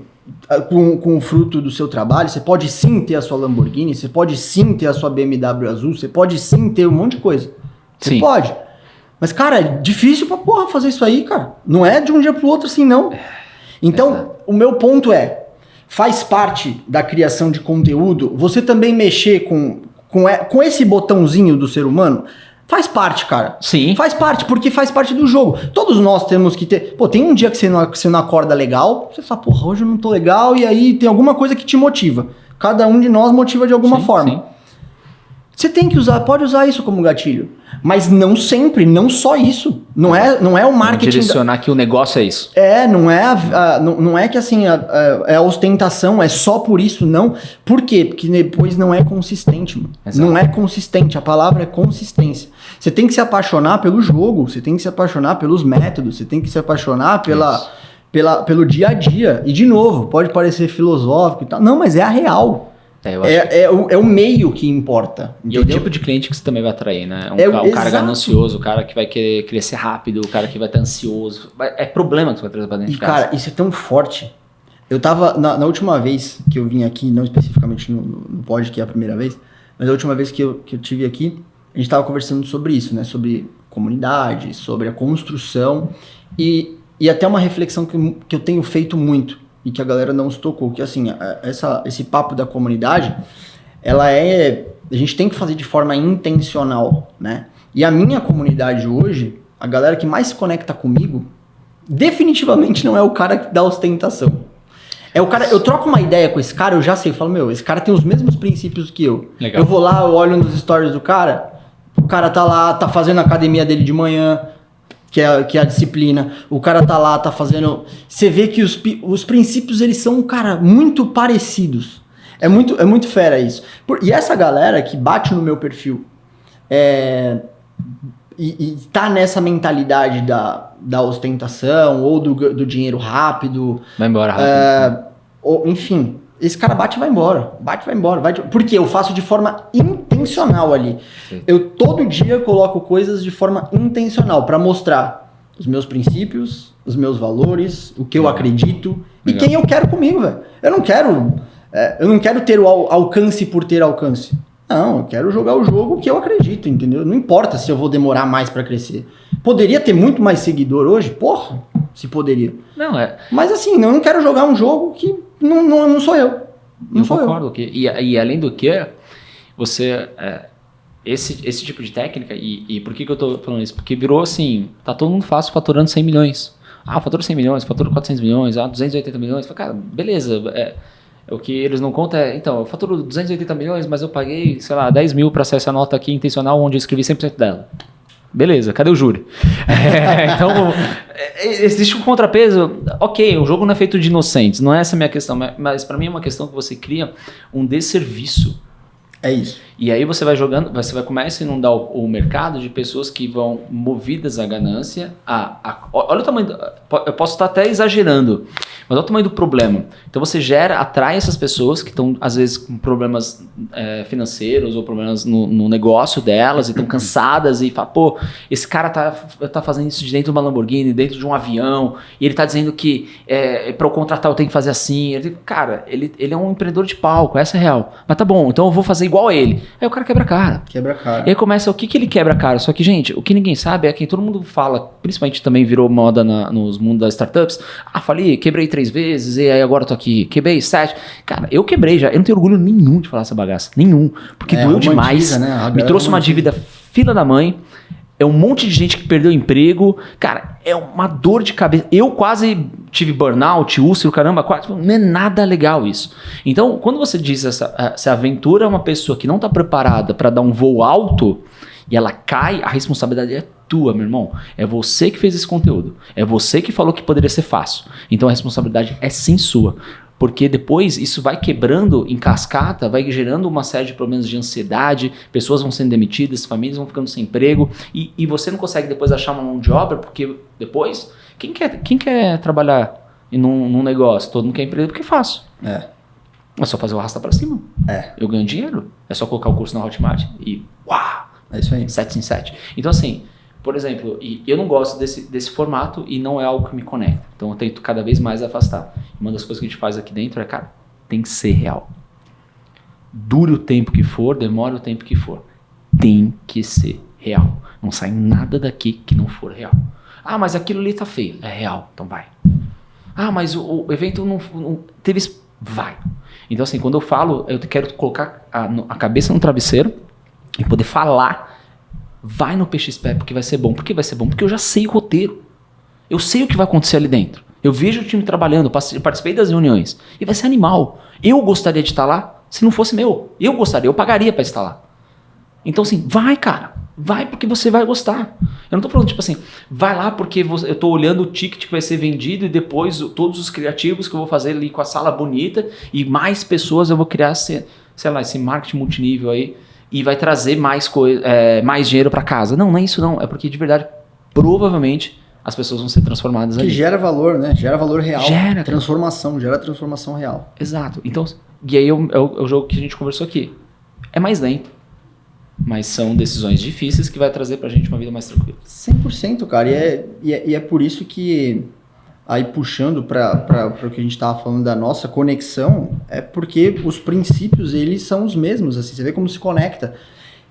com o fruto do seu trabalho, você pode sim ter a sua Lamborghini, você pode sim ter a sua BMW azul, você pode sim ter um monte de coisa. Você pode. Mas, cara, é difícil pra porra fazer isso aí, cara. Não é de um dia pro outro assim, não. Então, o meu ponto faz parte da criação de conteúdo você também mexer com esse botãozinho do ser humano? Faz parte, cara. Sim. Faz parte, porque faz parte do jogo. Todos nós temos que ter... Pô, tem um dia que você não acorda legal, você fala, porra, hoje eu não tô legal, e aí tem alguma coisa que te motiva. Cada um de nós motiva de alguma forma. Sim. Você tem que pode usar isso como gatilho. Mas não sempre, não só isso. Não é o marketing... Direcionar que o negócio é isso. Não é que assim, é a ostentação, é só por isso, não. Por quê? Porque depois não é consistente, mano. Exato. Não é consistente, a palavra é consistência. Você tem que se apaixonar pelo jogo, você tem que se apaixonar pelos métodos, você tem que se apaixonar pelo dia a dia. E de novo, pode parecer filosófico e tal. Não, mas é a real. É o meio que importa. E entendeu? é o tipo de cliente que você também vai atrair, né? Um cara ganancioso, o cara que vai querer crescer rápido, o cara que vai estar ansioso. É problema que você vai trazer pra dentro de casa. Cara, isso é tão forte. Eu tava, na última vez que eu vim aqui, não especificamente no pod, que é a primeira vez, mas a última vez que eu tive aqui, a gente tava conversando sobre isso, né? Sobre comunidade, sobre a construção e até uma reflexão que eu tenho feito muito. E que a galera não se tocou, que assim, esse papo da comunidade, a gente tem que fazer de forma intencional, né? E a minha comunidade hoje, a galera que mais se conecta comigo, definitivamente não é o cara da ostentação. É o cara, eu troco uma ideia com esse cara, eu já sei, eu falo, esse cara tem os mesmos princípios que eu. Legal. Eu vou lá, eu olho nos stories do cara, o cara tá lá, tá fazendo a academia dele de manhã, que é a disciplina, o cara tá lá, tá fazendo... Você vê que os princípios, eles são, cara, muito parecidos. É muito fera isso. E essa galera que bate no meu perfil e tá nessa mentalidade da ostentação ou do dinheiro rápido... Vai embora rápido. Enfim, esse cara bate e vai embora. Porque eu faço de forma intencional ali. Sim. Eu todo dia coloco coisas de forma intencional para mostrar os meus princípios, os meus valores, o que eu acredito e quem eu quero comigo, velho. Eu não quero ter o alcance por ter alcance. Não, eu quero jogar o jogo que eu acredito, entendeu? Não importa se eu vou demorar mais para crescer. Poderia ter muito mais seguidor hoje? Porra, se poderia. Não, Mas assim, eu não quero jogar um jogo que não sou eu. Não sou concordo. E além do que, você... Esse tipo de técnica, e por que eu tô falando isso? Porque virou assim, tá todo mundo fácil faturando 100 milhões. Fatura 100 milhões, fatura 400 milhões, 280 milhões. Cara, beleza, o que eles não contam então, eu faturo 280 milhões, mas eu paguei, sei lá, 10 mil para acessar essa nota aqui intencional, onde eu escrevi 100% dela. Beleza, cadê o júri? Então, existe um contrapeso. Ok, o jogo não é feito de inocentes, não é essa a minha questão, mas para mim é uma questão que você cria um desserviço. É isso. E aí você vai jogando, você vai começar a inundar o mercado de pessoas que vão movidas à ganância. Olha o tamanho, eu posso estar até exagerando, mas olha o tamanho do problema. Então você atrai essas pessoas que estão às vezes com problemas financeiros ou problemas no negócio delas e estão cansadas e fala, pô, esse cara tá fazendo isso de dentro de uma Lamborghini, dentro de um avião, e ele tá dizendo que para eu contratar eu tenho que fazer assim. Cara, ele é um empreendedor de palco, essa é real. Mas tá bom, então eu vou fazer igual a ele. Aí o cara quebra a cara. Quebra a cara. E aí começa, o que ele quebra a cara? Só que, gente, o que ninguém sabe é que todo mundo fala, principalmente também virou moda nos mundos das startups. Falei, quebrei 3 vezes, e aí agora eu tô aqui, quebrei 7. Cara, eu quebrei já, eu não tenho orgulho nenhum de falar essa bagaça. Nenhum. Porque doeu demais. Né? Me trouxe uma dívida fila da mãe. É um monte de gente que perdeu emprego. Cara, é uma dor de cabeça. Eu quase tive burnout, úlcero, caramba, quase. Não é nada legal isso. Então, quando você diz se aventura é uma pessoa que não está preparada para dar um voo alto e ela cai, a responsabilidade é tua, meu irmão. É você que fez esse conteúdo. É você que falou que poderia ser fácil. Então, a responsabilidade é sim sua. Porque depois isso vai quebrando em cascata, vai gerando uma série de problemas de ansiedade, pessoas vão sendo demitidas, famílias vão ficando sem emprego e você não consegue depois achar uma mão de obra, porque depois, quem quer trabalhar num negócio? Todo mundo quer emprego porque é fácil. É só fazer o arrasta pra cima. Eu ganho dinheiro, é só colocar o curso na Hotmart e uau! É isso aí. 7 em 7. Então assim, por exemplo, eu não gosto desse formato e não é algo que me conecta. Então eu tento cada vez mais afastar. Uma das coisas que a gente faz aqui dentro é, cara, tem que ser real. Dure o tempo que for, demore o tempo que for. Tem que ser real. Não sai nada daqui que não for real. Mas aquilo ali tá feio. É real, então vai. Mas o evento não teve... Vai. Então assim, quando eu falo, eu quero colocar a cabeça no travesseiro e poder falar. Vai no PXP porque vai ser bom. Por que vai ser bom? Porque eu já sei o roteiro. Eu sei o que vai acontecer ali dentro. Eu vejo o time trabalhando, participei das reuniões. E vai ser animal. Eu gostaria de estar lá se não fosse meu. Eu pagaria para estar lá. Então assim, vai cara. Vai porque você vai gostar. Eu não tô falando tipo assim, vai lá porque eu tô olhando o ticket que vai ser vendido e depois todos os criativos que eu vou fazer ali com a sala bonita e mais pessoas eu vou criar, sei lá, esse marketing multinível aí. E vai trazer mais dinheiro para casa. Não é isso não. É porque de verdade, provavelmente, as pessoas vão ser transformadas ali. Que gera valor, né? Gera valor real. Gera transformação real. Exato. Então, e aí é o jogo que a gente conversou aqui. É mais lento. Mas são decisões difíceis que vai trazer pra gente uma vida mais tranquila. 100%, cara. E é por isso que... Aí puxando para o que a gente estava falando da nossa conexão, é porque os princípios, eles são os mesmos, assim, você vê como se conecta.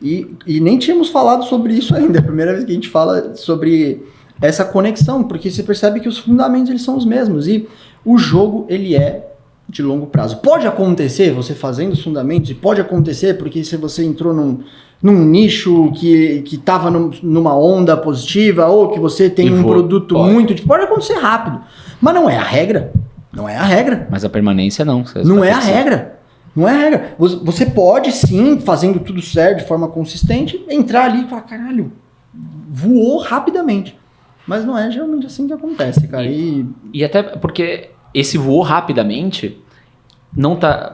E nem tínhamos falado sobre isso ainda, é a primeira vez que a gente fala sobre essa conexão, porque você percebe que os fundamentos, eles são os mesmos, e o jogo, ele é de longo prazo. Pode acontecer você fazendo os fundamentos, e pode acontecer porque se você entrou num nicho que estava numa onda positiva, ou que você tem um produto muito... Pode acontecer rápido, mas não é a regra. Não é a regra. Mas a permanência não. Não é a regra. Não é a regra. Você pode sim, fazendo tudo certo, de forma consistente, entrar ali e falar, caralho, voou rapidamente. Mas não é geralmente assim que acontece, cara. E até porque esse voou rapidamente...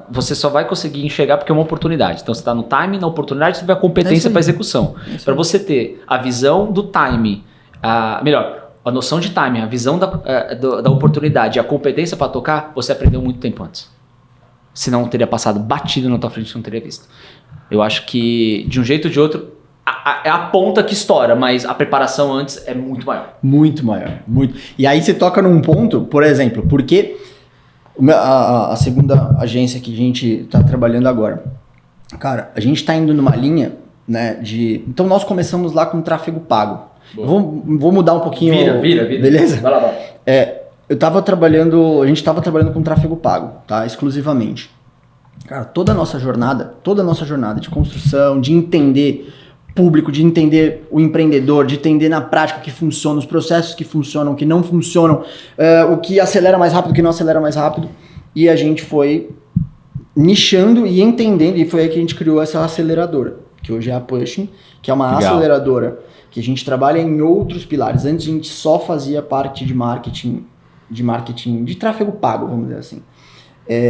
você só vai conseguir enxergar porque é uma oportunidade. Então você está no time, na oportunidade, você vai a competência para execução. Para você ter a visão do time, a noção de time, a visão da oportunidade, a competência para tocar, você aprendeu muito tempo antes. Senão teria passado batido na tua frente e não teria visto. Eu acho que de um jeito ou de outro é a ponta que estoura, mas a preparação antes é muito maior. Muito maior. Muito. E aí você toca num ponto, por exemplo, porque... A segunda agência que a gente está trabalhando agora, cara, a gente está indo numa linha, né, então nós começamos lá com tráfego pago. Vou mudar um pouquinho. Vira. Beleza? Vai lá. A gente estava trabalhando com tráfego pago, tá? Exclusivamente. Cara, toda a nossa jornada de construção, de entender público, de entender o empreendedor, de entender na prática o que funciona, os processos que funcionam, que não funcionam, o que acelera mais rápido, o que não acelera mais rápido. E a gente foi nichando e entendendo, e foi aí que a gente criou essa aceleradora, que que hoje é a Pushing, que é uma Legal. aceleradora que a gente trabalha em outros pilares. Antes a gente só fazia parte de marketing de tráfego pago, vamos dizer assim.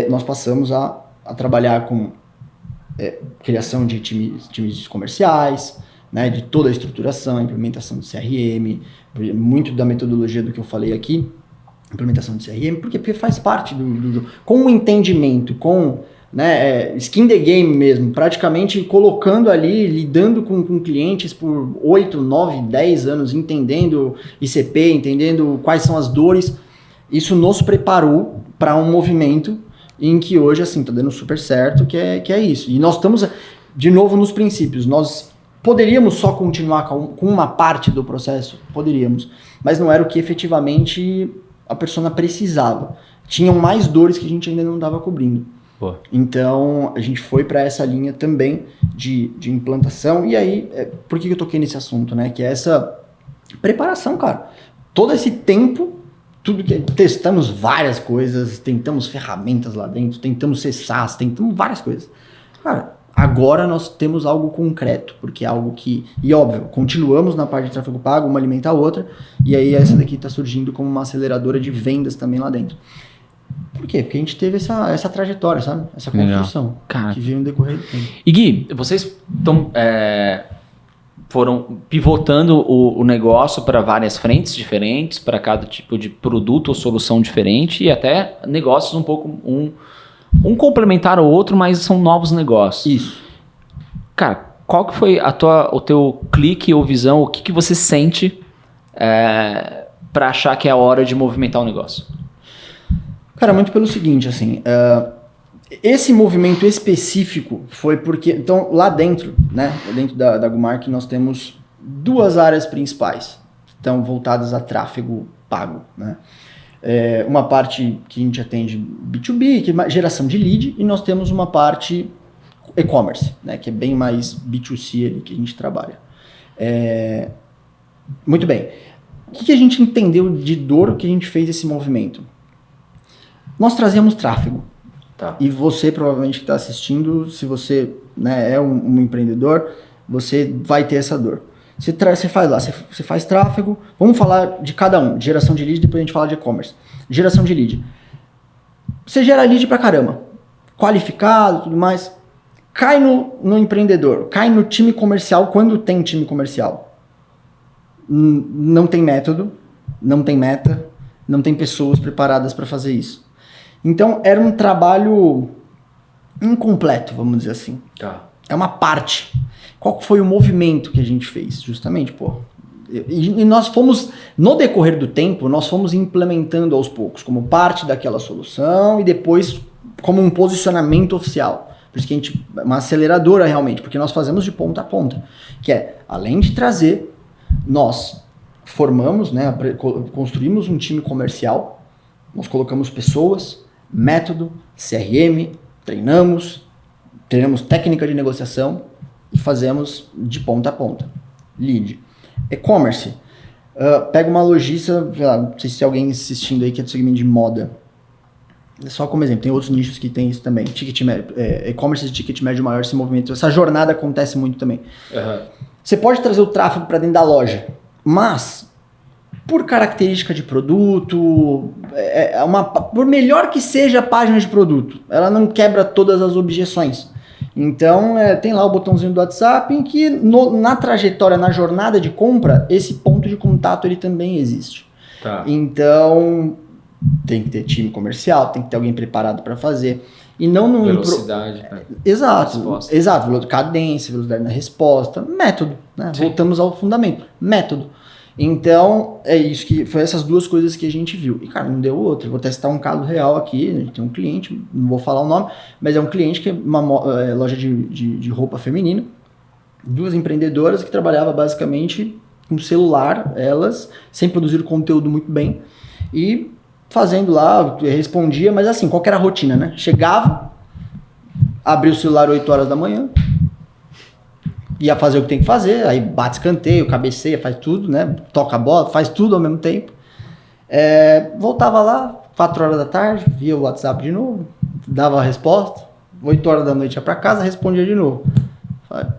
Nós passamos a trabalhar com criação de times comerciais, né, de toda a estruturação, implementação de CRM, muito da metodologia do que eu falei aqui, implementação de CRM, porque faz parte com o entendimento, com skin the game mesmo, praticamente colocando ali, lidando com clientes por 8, 9, 10 anos, entendendo ICP, entendendo quais são as dores. Isso nos preparou para um movimento em que hoje, assim, tá dando super certo, que é isso. E nós estamos, de novo, nos princípios. Nós poderíamos só continuar com uma parte do processo? Poderíamos. Mas não era o que efetivamente a persona precisava. Tinham mais dores que a gente ainda não estava cobrindo. Pô. Então, a gente foi para essa linha também de implantação. E aí, por que eu toquei nesse assunto, né? Que é essa preparação, cara. Todo esse tempo, tudo que testamos várias coisas, tentamos ferramentas lá dentro, tentamos ser SaaS, tentamos várias coisas. Cara, agora nós temos algo concreto, porque é algo que... E óbvio, continuamos na parte de tráfego pago, uma alimenta a outra, e aí essa daqui está surgindo como uma aceleradora de vendas também lá dentro. Por quê? Porque a gente teve essa trajetória, sabe? Essa construção que veio no decorrer do tempo. E Gui, vocês foram pivotando o negócio para várias frentes diferentes, para cada tipo de produto ou solução diferente, e até negócios um pouco... Um complementar ao outro, mas são novos negócios. Isso. Cara, qual que foi o teu clique ou visão? O que você sente para achar que é a hora de movimentar o negócio? Cara, muito pelo seguinte, assim... esse movimento específico foi porque... Então, lá dentro, né? Dentro da Gumark, nós temos duas áreas principais. Estão voltadas a tráfego pago, né? Uma parte que a gente atende B2B, que é geração de lead, e nós temos uma parte e-commerce, né, que é bem mais B2C ali que a gente trabalha. Muito bem. O que a gente entendeu de dor que a gente fez esse movimento? Nós trazíamos tráfego. Tá. E você, provavelmente, que está assistindo, se você, né, é um empreendedor, você vai ter essa dor. Você faz lá, você faz tráfego, vamos falar de cada um, de geração de lead, depois a gente fala de e-commerce. Geração de lead. Você gera lead pra caramba, qualificado, tudo mais, cai no empreendedor, cai no time comercial, quando tem time comercial. Não tem método, não tem meta, não tem pessoas preparadas para fazer isso. Então, era um trabalho incompleto, vamos dizer assim. Tá. É uma parte. Qual foi o movimento que a gente fez? Justamente, e nós fomos, no decorrer do tempo, nós fomos implementando aos poucos, como parte daquela solução e depois como um posicionamento oficial. Por isso que a gente, uma aceleradora realmente, porque nós fazemos de ponta a ponta. Que é, além de trazer, nós formamos, né, construímos um time comercial, nós colocamos pessoas, método, CRM, treinamos técnica de negociação e fazemos de ponta a ponta. Lead. E-commerce. Pega uma lojista, não sei se alguém assistindo aí que é do segmento de moda. Só como exemplo, tem outros nichos que tem isso também. E-commerce de ticket médio maior, esse movimento, essa jornada acontece muito também. Uhum. Você pode trazer o tráfego para dentro da loja, mas por característica de produto, por melhor que seja a página de produto, ela não quebra todas as objeções. Então, tem lá o botãozinho do WhatsApp em que na trajetória, na jornada de compra, esse ponto de contato ele também existe. Tá. Então, tem que ter time comercial, tem que ter alguém preparado para fazer. E não velocidade. Exato, cadência, velocidade na resposta, método, né? Voltamos ao fundamento, método. Então, é isso que foi essas duas coisas que a gente viu. E, cara, não deu outra. Vou testar um caso real aqui. A gente tem um cliente, não vou falar o nome, mas é um cliente que é uma loja de roupa feminina. Duas empreendedoras que trabalhavam basicamente com celular, elas, sem produzir conteúdo muito bem. E fazendo lá, respondia, mas assim, qual que era a rotina, né? Chegava, abria o celular 8 horas da manhã, ia fazer o que tem que fazer, aí bate escanteio, cabeceia, faz tudo, né? Toca a bola, faz tudo ao mesmo tempo. Voltava lá, 4 horas da tarde, via o WhatsApp de novo, dava a resposta, 8 horas da noite ia pra casa, respondia de novo.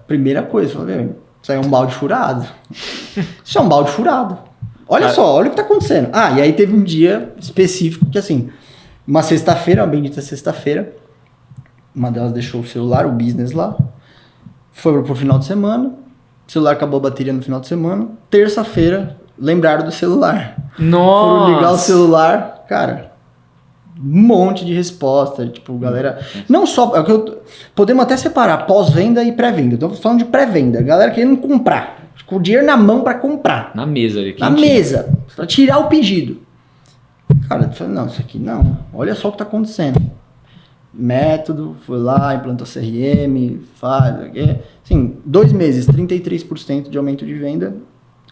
Primeira coisa, falei, isso aí é um balde furado. Isso é um balde furado. Olha só, olha o que tá acontecendo. E aí teve um dia específico que assim, uma sexta-feira, uma bendita sexta-feira, uma delas deixou o celular, o business lá, foi pro final de semana, o celular acabou a bateria no final de semana, terça-feira, lembraram do celular. Nossa! Foram ligar o celular, cara, um monte de resposta, tipo, galera... Não só... podemos até separar pós-venda e pré-venda. Estou falando de pré-venda. Galera querendo comprar. Com o dinheiro na mão para comprar. Na mesa ali. Na mesa. Para tirar o pedido. Cara, eu falei, não, isso aqui não. Olha só o que está acontecendo. Método, foi lá, implantou CRM, faz... Assim, 2 meses, 33% de aumento de venda,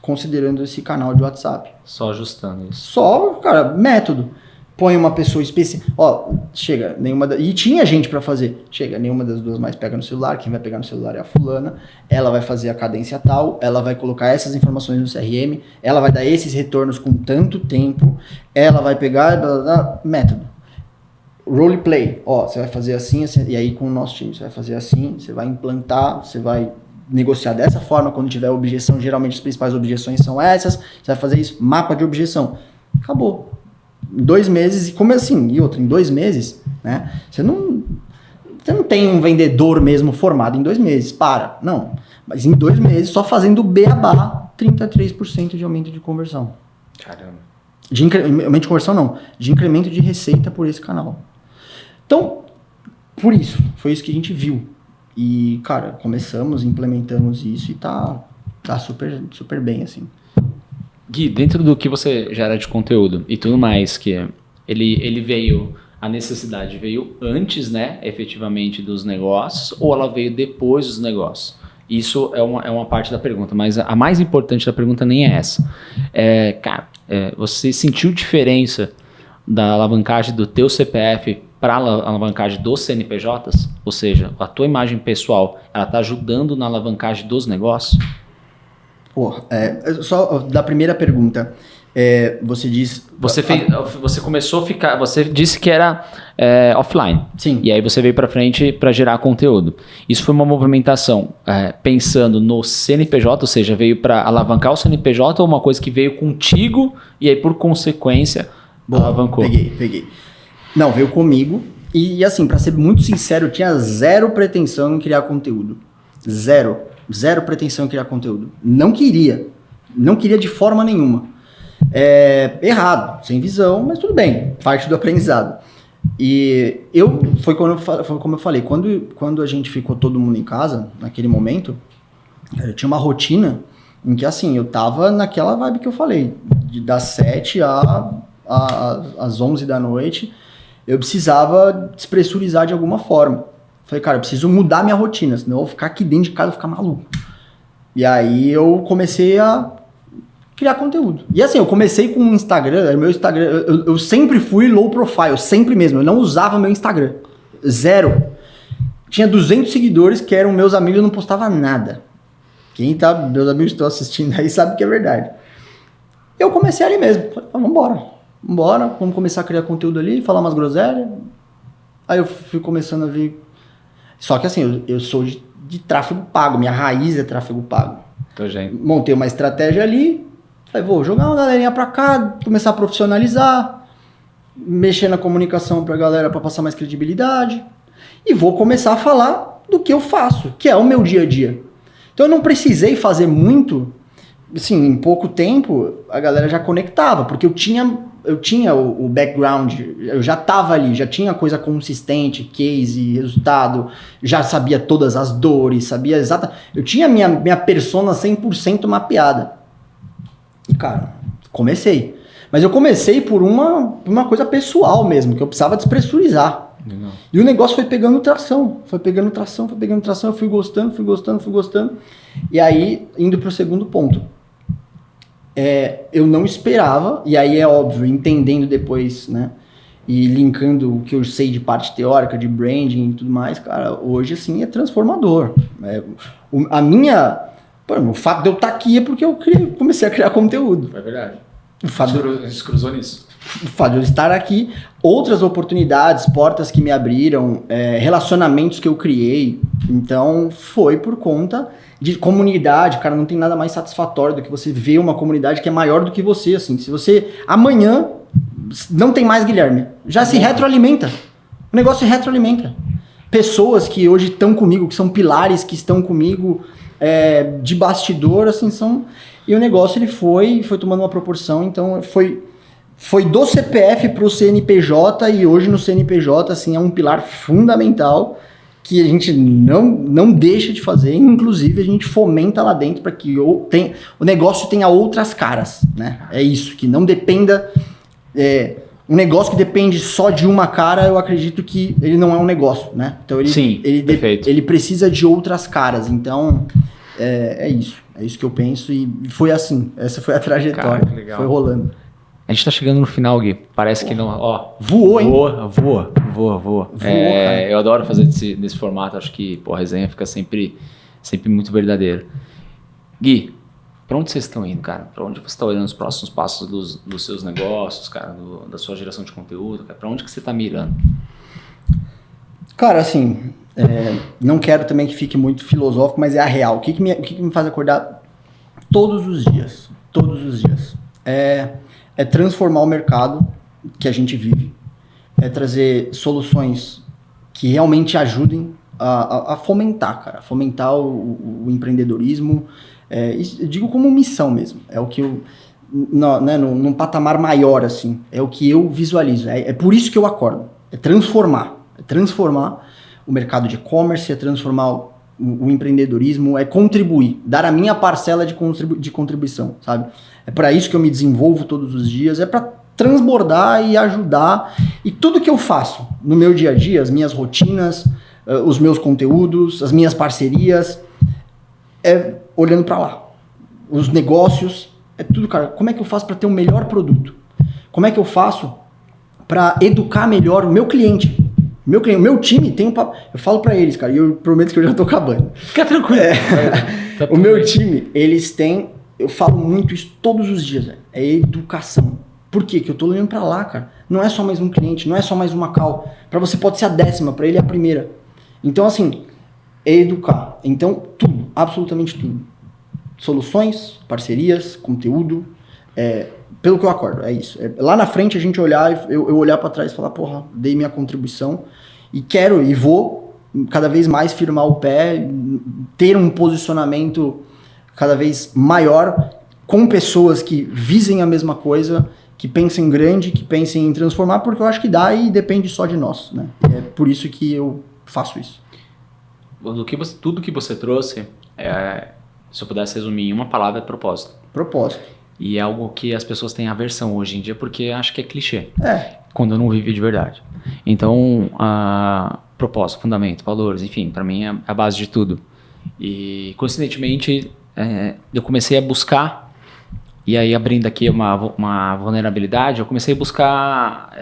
considerando esse canal de WhatsApp. Só ajustando isso. Só, cara, método. Põe uma pessoa específica. Chega, nenhuma. E tinha gente pra fazer. Chega, nenhuma das duas mais pega no celular. Quem vai pegar no celular é a fulana. Ela vai fazer a cadência tal. Ela vai colocar essas informações no CRM. Ela vai dar esses retornos com tanto tempo. Ela vai pegar. Blá, blá, blá, método. Roleplay. Você vai fazer assim, assim. E aí com o nosso time, você vai fazer assim. Você vai implantar. Você vai negociar dessa forma. Quando tiver objeção, geralmente as principais objeções são essas. Você vai fazer isso. Mapa de objeção. Acabou. Em 2 meses, e como assim? E outra, em 2 meses, né? Você não tem um vendedor mesmo formado em 2 meses, não. Mas em 2 meses, só fazendo beabá, 33% de aumento de conversão. Caramba. Aumento de conversão não, de incremento de receita por esse canal. Então, por isso, foi isso que a gente viu. E, cara, começamos, implementamos isso e tá super, super bem, assim. Gui, dentro do que você gera de conteúdo e tudo mais, que ele veio, a necessidade veio antes, né, efetivamente dos negócios, ou ela veio depois dos negócios? Isso é uma parte da pergunta, mas a mais importante da pergunta nem é essa. Você sentiu diferença da alavancagem do teu CPF para a alavancagem dos CNPJs? Ou seja, a tua imagem pessoal, ela está ajudando na alavancagem dos negócios? Só da primeira pergunta, você diz... Você começou a ficar... Você disse que era offline. Sim. E aí você veio para frente para gerar conteúdo. Isso foi uma movimentação pensando no CNPJ, ou seja, veio para alavancar o CNPJ ou uma coisa que veio contigo e aí por consequência alavancou? Peguei. Não, veio comigo. E assim, para ser muito sincero, eu tinha zero pretensão em criar conteúdo. Zero pretensão em criar conteúdo. Não queria de forma nenhuma. Errado, sem visão, mas tudo bem, parte do aprendizado. E foi como eu falei, quando a gente ficou todo mundo em casa, naquele momento, eu tinha uma rotina em que assim, eu tava naquela vibe que eu falei, das 7 às 11 da noite, eu precisava despressurizar de alguma forma. Falei, cara, eu preciso mudar minha rotina, senão eu vou ficar aqui dentro de casa e ficar maluco. E aí eu comecei a criar conteúdo. E assim, eu comecei com o Instagram, meu Instagram, eu sempre fui low profile, sempre mesmo, eu não usava meu Instagram. 0. Tinha 200 seguidores que eram meus amigos, eu não postava nada. Meus amigos que estão assistindo aí sabem que é verdade. Eu comecei ali mesmo, falei, vambora, vamos começar a criar conteúdo ali, falar umas groselhas. Aí eu fui começando a ver... Só que assim, eu sou de tráfego pago, minha raiz é tráfego pago. Montei uma estratégia ali, falei, vou jogar uma galerinha pra cá, começar a profissionalizar, mexer na comunicação pra galera pra passar mais credibilidade, e vou começar a falar do que eu faço, que é o meu dia a dia. Então eu não precisei fazer muito, assim, em pouco tempo a galera já conectava, porque eu tinha o background, eu já estava ali, já tinha coisa consistente, case, resultado, já sabia todas as dores, sabia eu tinha minha persona 100% mapeada. E cara, comecei. Mas eu comecei por uma coisa pessoal mesmo, que eu precisava despressurizar. Não. E o negócio foi pegando tração, eu fui gostando. E aí, indo pro segundo ponto. Eu não esperava, e aí é óbvio, entendendo depois, né, e linkando o que eu sei de parte teórica, de branding e tudo mais, cara, hoje, assim, é transformador. O fato de eu estar aqui é porque eu comecei a criar conteúdo. É verdade. O fato a gente cruzou nisso. o fato de eu estar aqui, outras oportunidades, portas que me abriram, relacionamentos que eu criei. Então, foi por conta de comunidade. Cara, não tem nada mais satisfatório do que você ver uma comunidade que é maior do que você, assim. Se você, amanhã, não tem mais Guilherme, já se retroalimenta. O negócio se retroalimenta. Pessoas que hoje estão comigo, que são pilares, que estão comigo de bastidor, assim, são... E o negócio, ele foi tomando uma proporção, então foi do CPF para o CNPJ, e hoje no CNPJ, assim, é um pilar fundamental que a gente não deixa de fazer, inclusive a gente fomenta lá dentro para que o negócio tenha outras caras, né? É isso, que não dependa... um negócio que depende só de uma cara, eu acredito que ele não é um negócio, né? Então ele precisa de outras caras, então é isso que eu penso, e foi assim, essa foi a trajetória. Cara, que legal. Foi rolando. A gente tá chegando no final, Gui. Parece que não. Ó, voou, hein? Voa. Cara. Eu adoro fazer nesse formato. Acho que a resenha fica sempre muito verdadeira. Gui, pra onde vocês estão indo, cara? Pra onde você tá olhando os próximos passos dos seus negócios, cara? Da sua geração de conteúdo, cara? Pra onde que você tá mirando? Cara, assim, não quero também que fique muito filosófico, mas é a real. O que me faz acordar todos os dias? Todos os dias. É transformar o mercado que a gente vive. É trazer soluções que realmente ajudem a fomentar, cara. Fomentar o empreendedorismo. Eu digo como missão mesmo. É o que eu... num patamar maior, assim. É o que eu visualizo. É por isso que eu acordo. É transformar. É transformar o mercado de e-commerce, é transformar o empreendedorismo, é contribuir. Dar a minha parcela de contribuição, sabe? É para isso que eu me desenvolvo todos os dias, é para transbordar e ajudar. E tudo que eu faço no meu dia a dia, as minhas rotinas, os meus conteúdos, as minhas parcerias, é olhando para lá. Os negócios, é tudo, cara. Como é que eu faço para ter um melhor produto? Como é que eu faço para educar melhor o meu cliente? O meu time tem eu falo para eles, cara, e eu prometo que eu já tô acabando. Fica tranquilo. O meu time, eles têm... Eu falo muito isso todos os dias, velho. É educação. Por quê? Que eu tô olhando pra lá, cara. Não é só mais um cliente, não é só mais uma call. Pra você pode ser a 10ª, pra ele é a primeira. Então, assim, é educar. Então, tudo, absolutamente tudo. Soluções, parcerias, conteúdo. Pelo que eu acordo, é isso. Lá na frente a gente olhar, eu olhar pra trás e falar, porra, dei minha contribuição. E quero, e vou cada vez mais firmar o pé, ter um posicionamento cada vez maior, com pessoas que visem a mesma coisa, que pensem grande, que pensem em transformar, porque eu acho que dá e depende só de nós, né? É por isso que eu faço isso. Tudo que você trouxe, se eu pudesse resumir em uma palavra, é propósito. Propósito. E é algo que as pessoas têm aversão hoje em dia, porque acho que é clichê. Quando eu não vivo de verdade. Então, propósito, fundamento, valores, enfim, para mim é a base de tudo. E, coincidentemente... eu comecei a buscar, e aí abrindo aqui uma vulnerabilidade, eu comecei a buscar,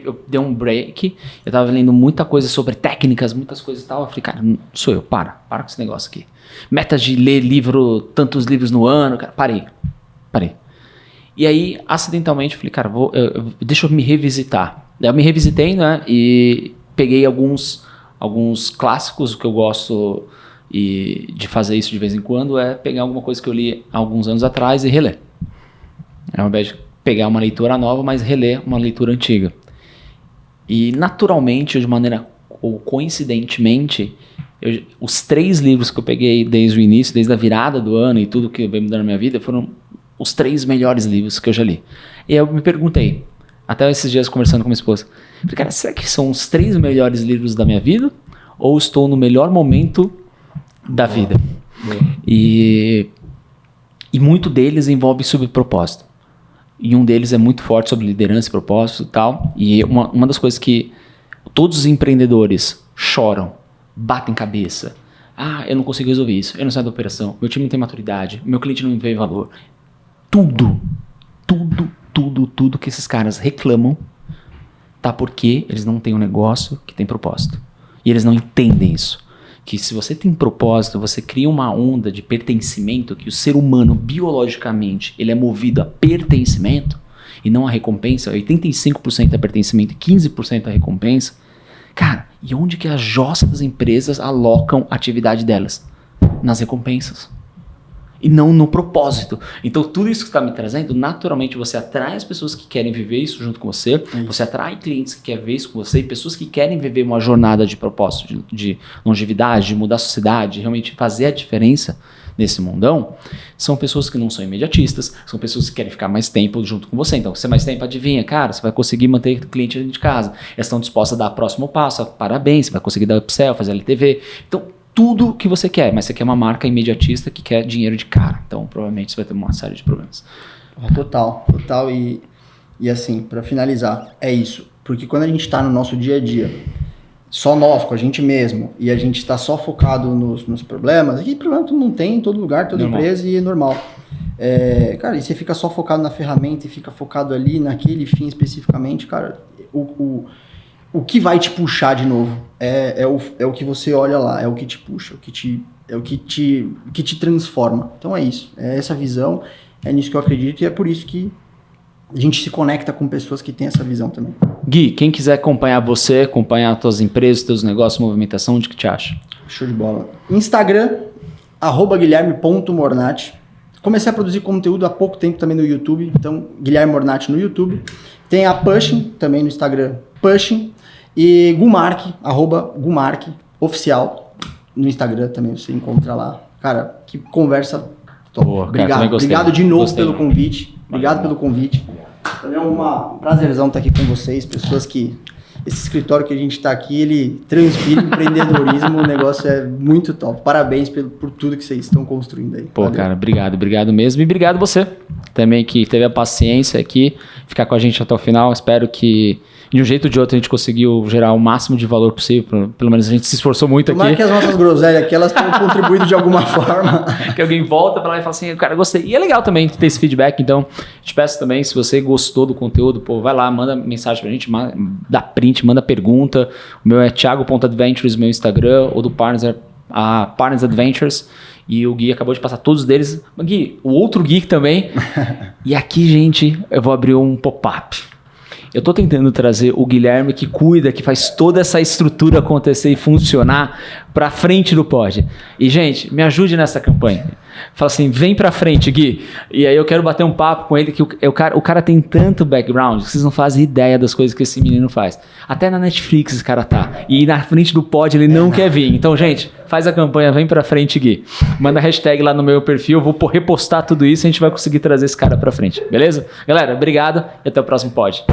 eu dei um break, eu tava lendo muita coisa sobre técnicas, muitas coisas e tal, eu falei, cara, sou eu, para com esse negócio aqui. Metas de ler tantos livros no ano, cara, parei. E aí, acidentalmente, eu falei, cara, deixa eu me revisitar. Daí eu me revisitei, né, e peguei alguns clássicos que eu gosto... E de fazer isso de vez em quando é pegar alguma coisa que eu li há alguns anos atrás e reler. Ao invés de pegar uma leitura nova, mas reler uma leitura antiga. E naturalmente, de maneira ou coincidentemente, os 3 livros que eu peguei desde o início, desde a virada do ano e tudo que veio mudando na minha vida, foram os 3 melhores livros que eu já li. E aí eu me perguntei, até esses dias conversando com minha esposa, falei, cara, será que são os 3 melhores livros da minha vida? Ou estou no melhor momento da vida? E muito deles envolve sobre propósito. E um deles é muito forte sobre liderança e propósito e tal. E uma das coisas que todos os empreendedores choram, batem cabeça. Eu não consigo resolver isso, eu não saio da operação, meu time não tem maturidade, meu cliente não me vê valor. Tudo que esses caras reclamam tá porque eles não têm um negócio que tem propósito. E eles não entendem isso. Que se você tem propósito, você cria uma onda de pertencimento, que o ser humano, biologicamente, ele é movido a pertencimento, e não a recompensa, 85% é pertencimento e 15% é recompensa, cara, e onde que as jossas das empresas alocam a atividade delas? Nas recompensas. E não no propósito. Então tudo isso que está me trazendo, naturalmente você atrai as pessoas que querem viver isso junto com você, você atrai clientes que querem ver isso com você, e pessoas que querem viver uma jornada de propósito, de longevidade, de mudar a sociedade, de realmente fazer a diferença nesse mundão, são pessoas que não são imediatistas, são pessoas que querem ficar mais tempo junto com você. Então, se você mais tempo, adivinha, cara, você vai conseguir manter o cliente dentro de casa. Elas estão dispostas a dar o próximo passo, parabéns, você vai conseguir dar upsell, fazer LTV. Então, tudo que você quer, mas você quer uma marca imediatista que quer dinheiro de cara. Então, provavelmente você vai ter uma série de problemas. Total. E assim, para finalizar, é isso. Porque quando a gente está no nosso dia a dia, só nós, com a gente mesmo, e a gente está só focado nos problemas, e problema tu não tem em todo lugar, toda empresa, e é normal. Cara, e você fica só focado na ferramenta e fica focado ali naquele fim especificamente, cara, o que vai te puxar de novo é o que você olha lá, é o que te puxa, o que te transforma. Então é isso, é essa visão, é nisso que eu acredito, e é por isso que a gente se conecta com pessoas que têm essa visão também. Gui, quem quiser acompanhar você, acompanhar as tuas empresas, teus negócios, movimentação, onde que te acha? Show de bola. Instagram, @guilherme.mornati. Comecei a produzir conteúdo há pouco tempo também no YouTube, então Guilherme Mornati no YouTube. Tem a Pushing, também no Instagram, Pushing. E Gumark, @Gumark, oficial, no Instagram também você encontra lá. Cara, que conversa top. Boa, obrigado, cara, obrigado de novo gostei. pelo convite. Obrigado pelo convite. É um prazerzão estar aqui com vocês, pessoas que... Esse escritório que a gente está aqui, ele transpira empreendedorismo, o negócio é muito top. Parabéns por tudo que vocês estão construindo aí. Pô, valeu. cara, obrigado mesmo. E obrigado você também que teve a paciência aqui, ficar com a gente até o final. Espero que de um jeito ou de outro a gente conseguiu gerar o máximo de valor possível. Pelo menos a gente se esforçou muito Tomara aqui. que as nossas groselhas aqui, elas tenham contribuído de alguma forma. Que alguém volta pra lá e fala assim, cara, gostei. E é legal também ter esse feedback, então te peço também, se você gostou do conteúdo, pô, vai lá, manda mensagem pra gente, dá print, manda pergunta. O meu é thiago.adventures, meu Instagram, ou do Partners, Partners Adventures. E o Gui acabou de passar todos deles. Gui, o outro Gui também. E aqui, gente, eu vou abrir um pop-up. Eu tô tentando trazer o Guilherme que cuida, que faz toda essa estrutura acontecer e funcionar pra frente do pod. E, gente, me ajude nessa campanha. Fala assim, vem pra frente, Gui. E aí eu quero bater um papo com ele, que o cara tem tanto background que vocês não fazem ideia das coisas que esse menino faz. Até na Netflix esse cara tá. E na frente do pod ele não quer vir. Então, gente, faz a campanha, vem pra frente, Gui. Manda hashtag lá no meu perfil, eu vou repostar tudo isso e a gente vai conseguir trazer esse cara pra frente. Beleza? Galera, obrigado e até o próximo pod.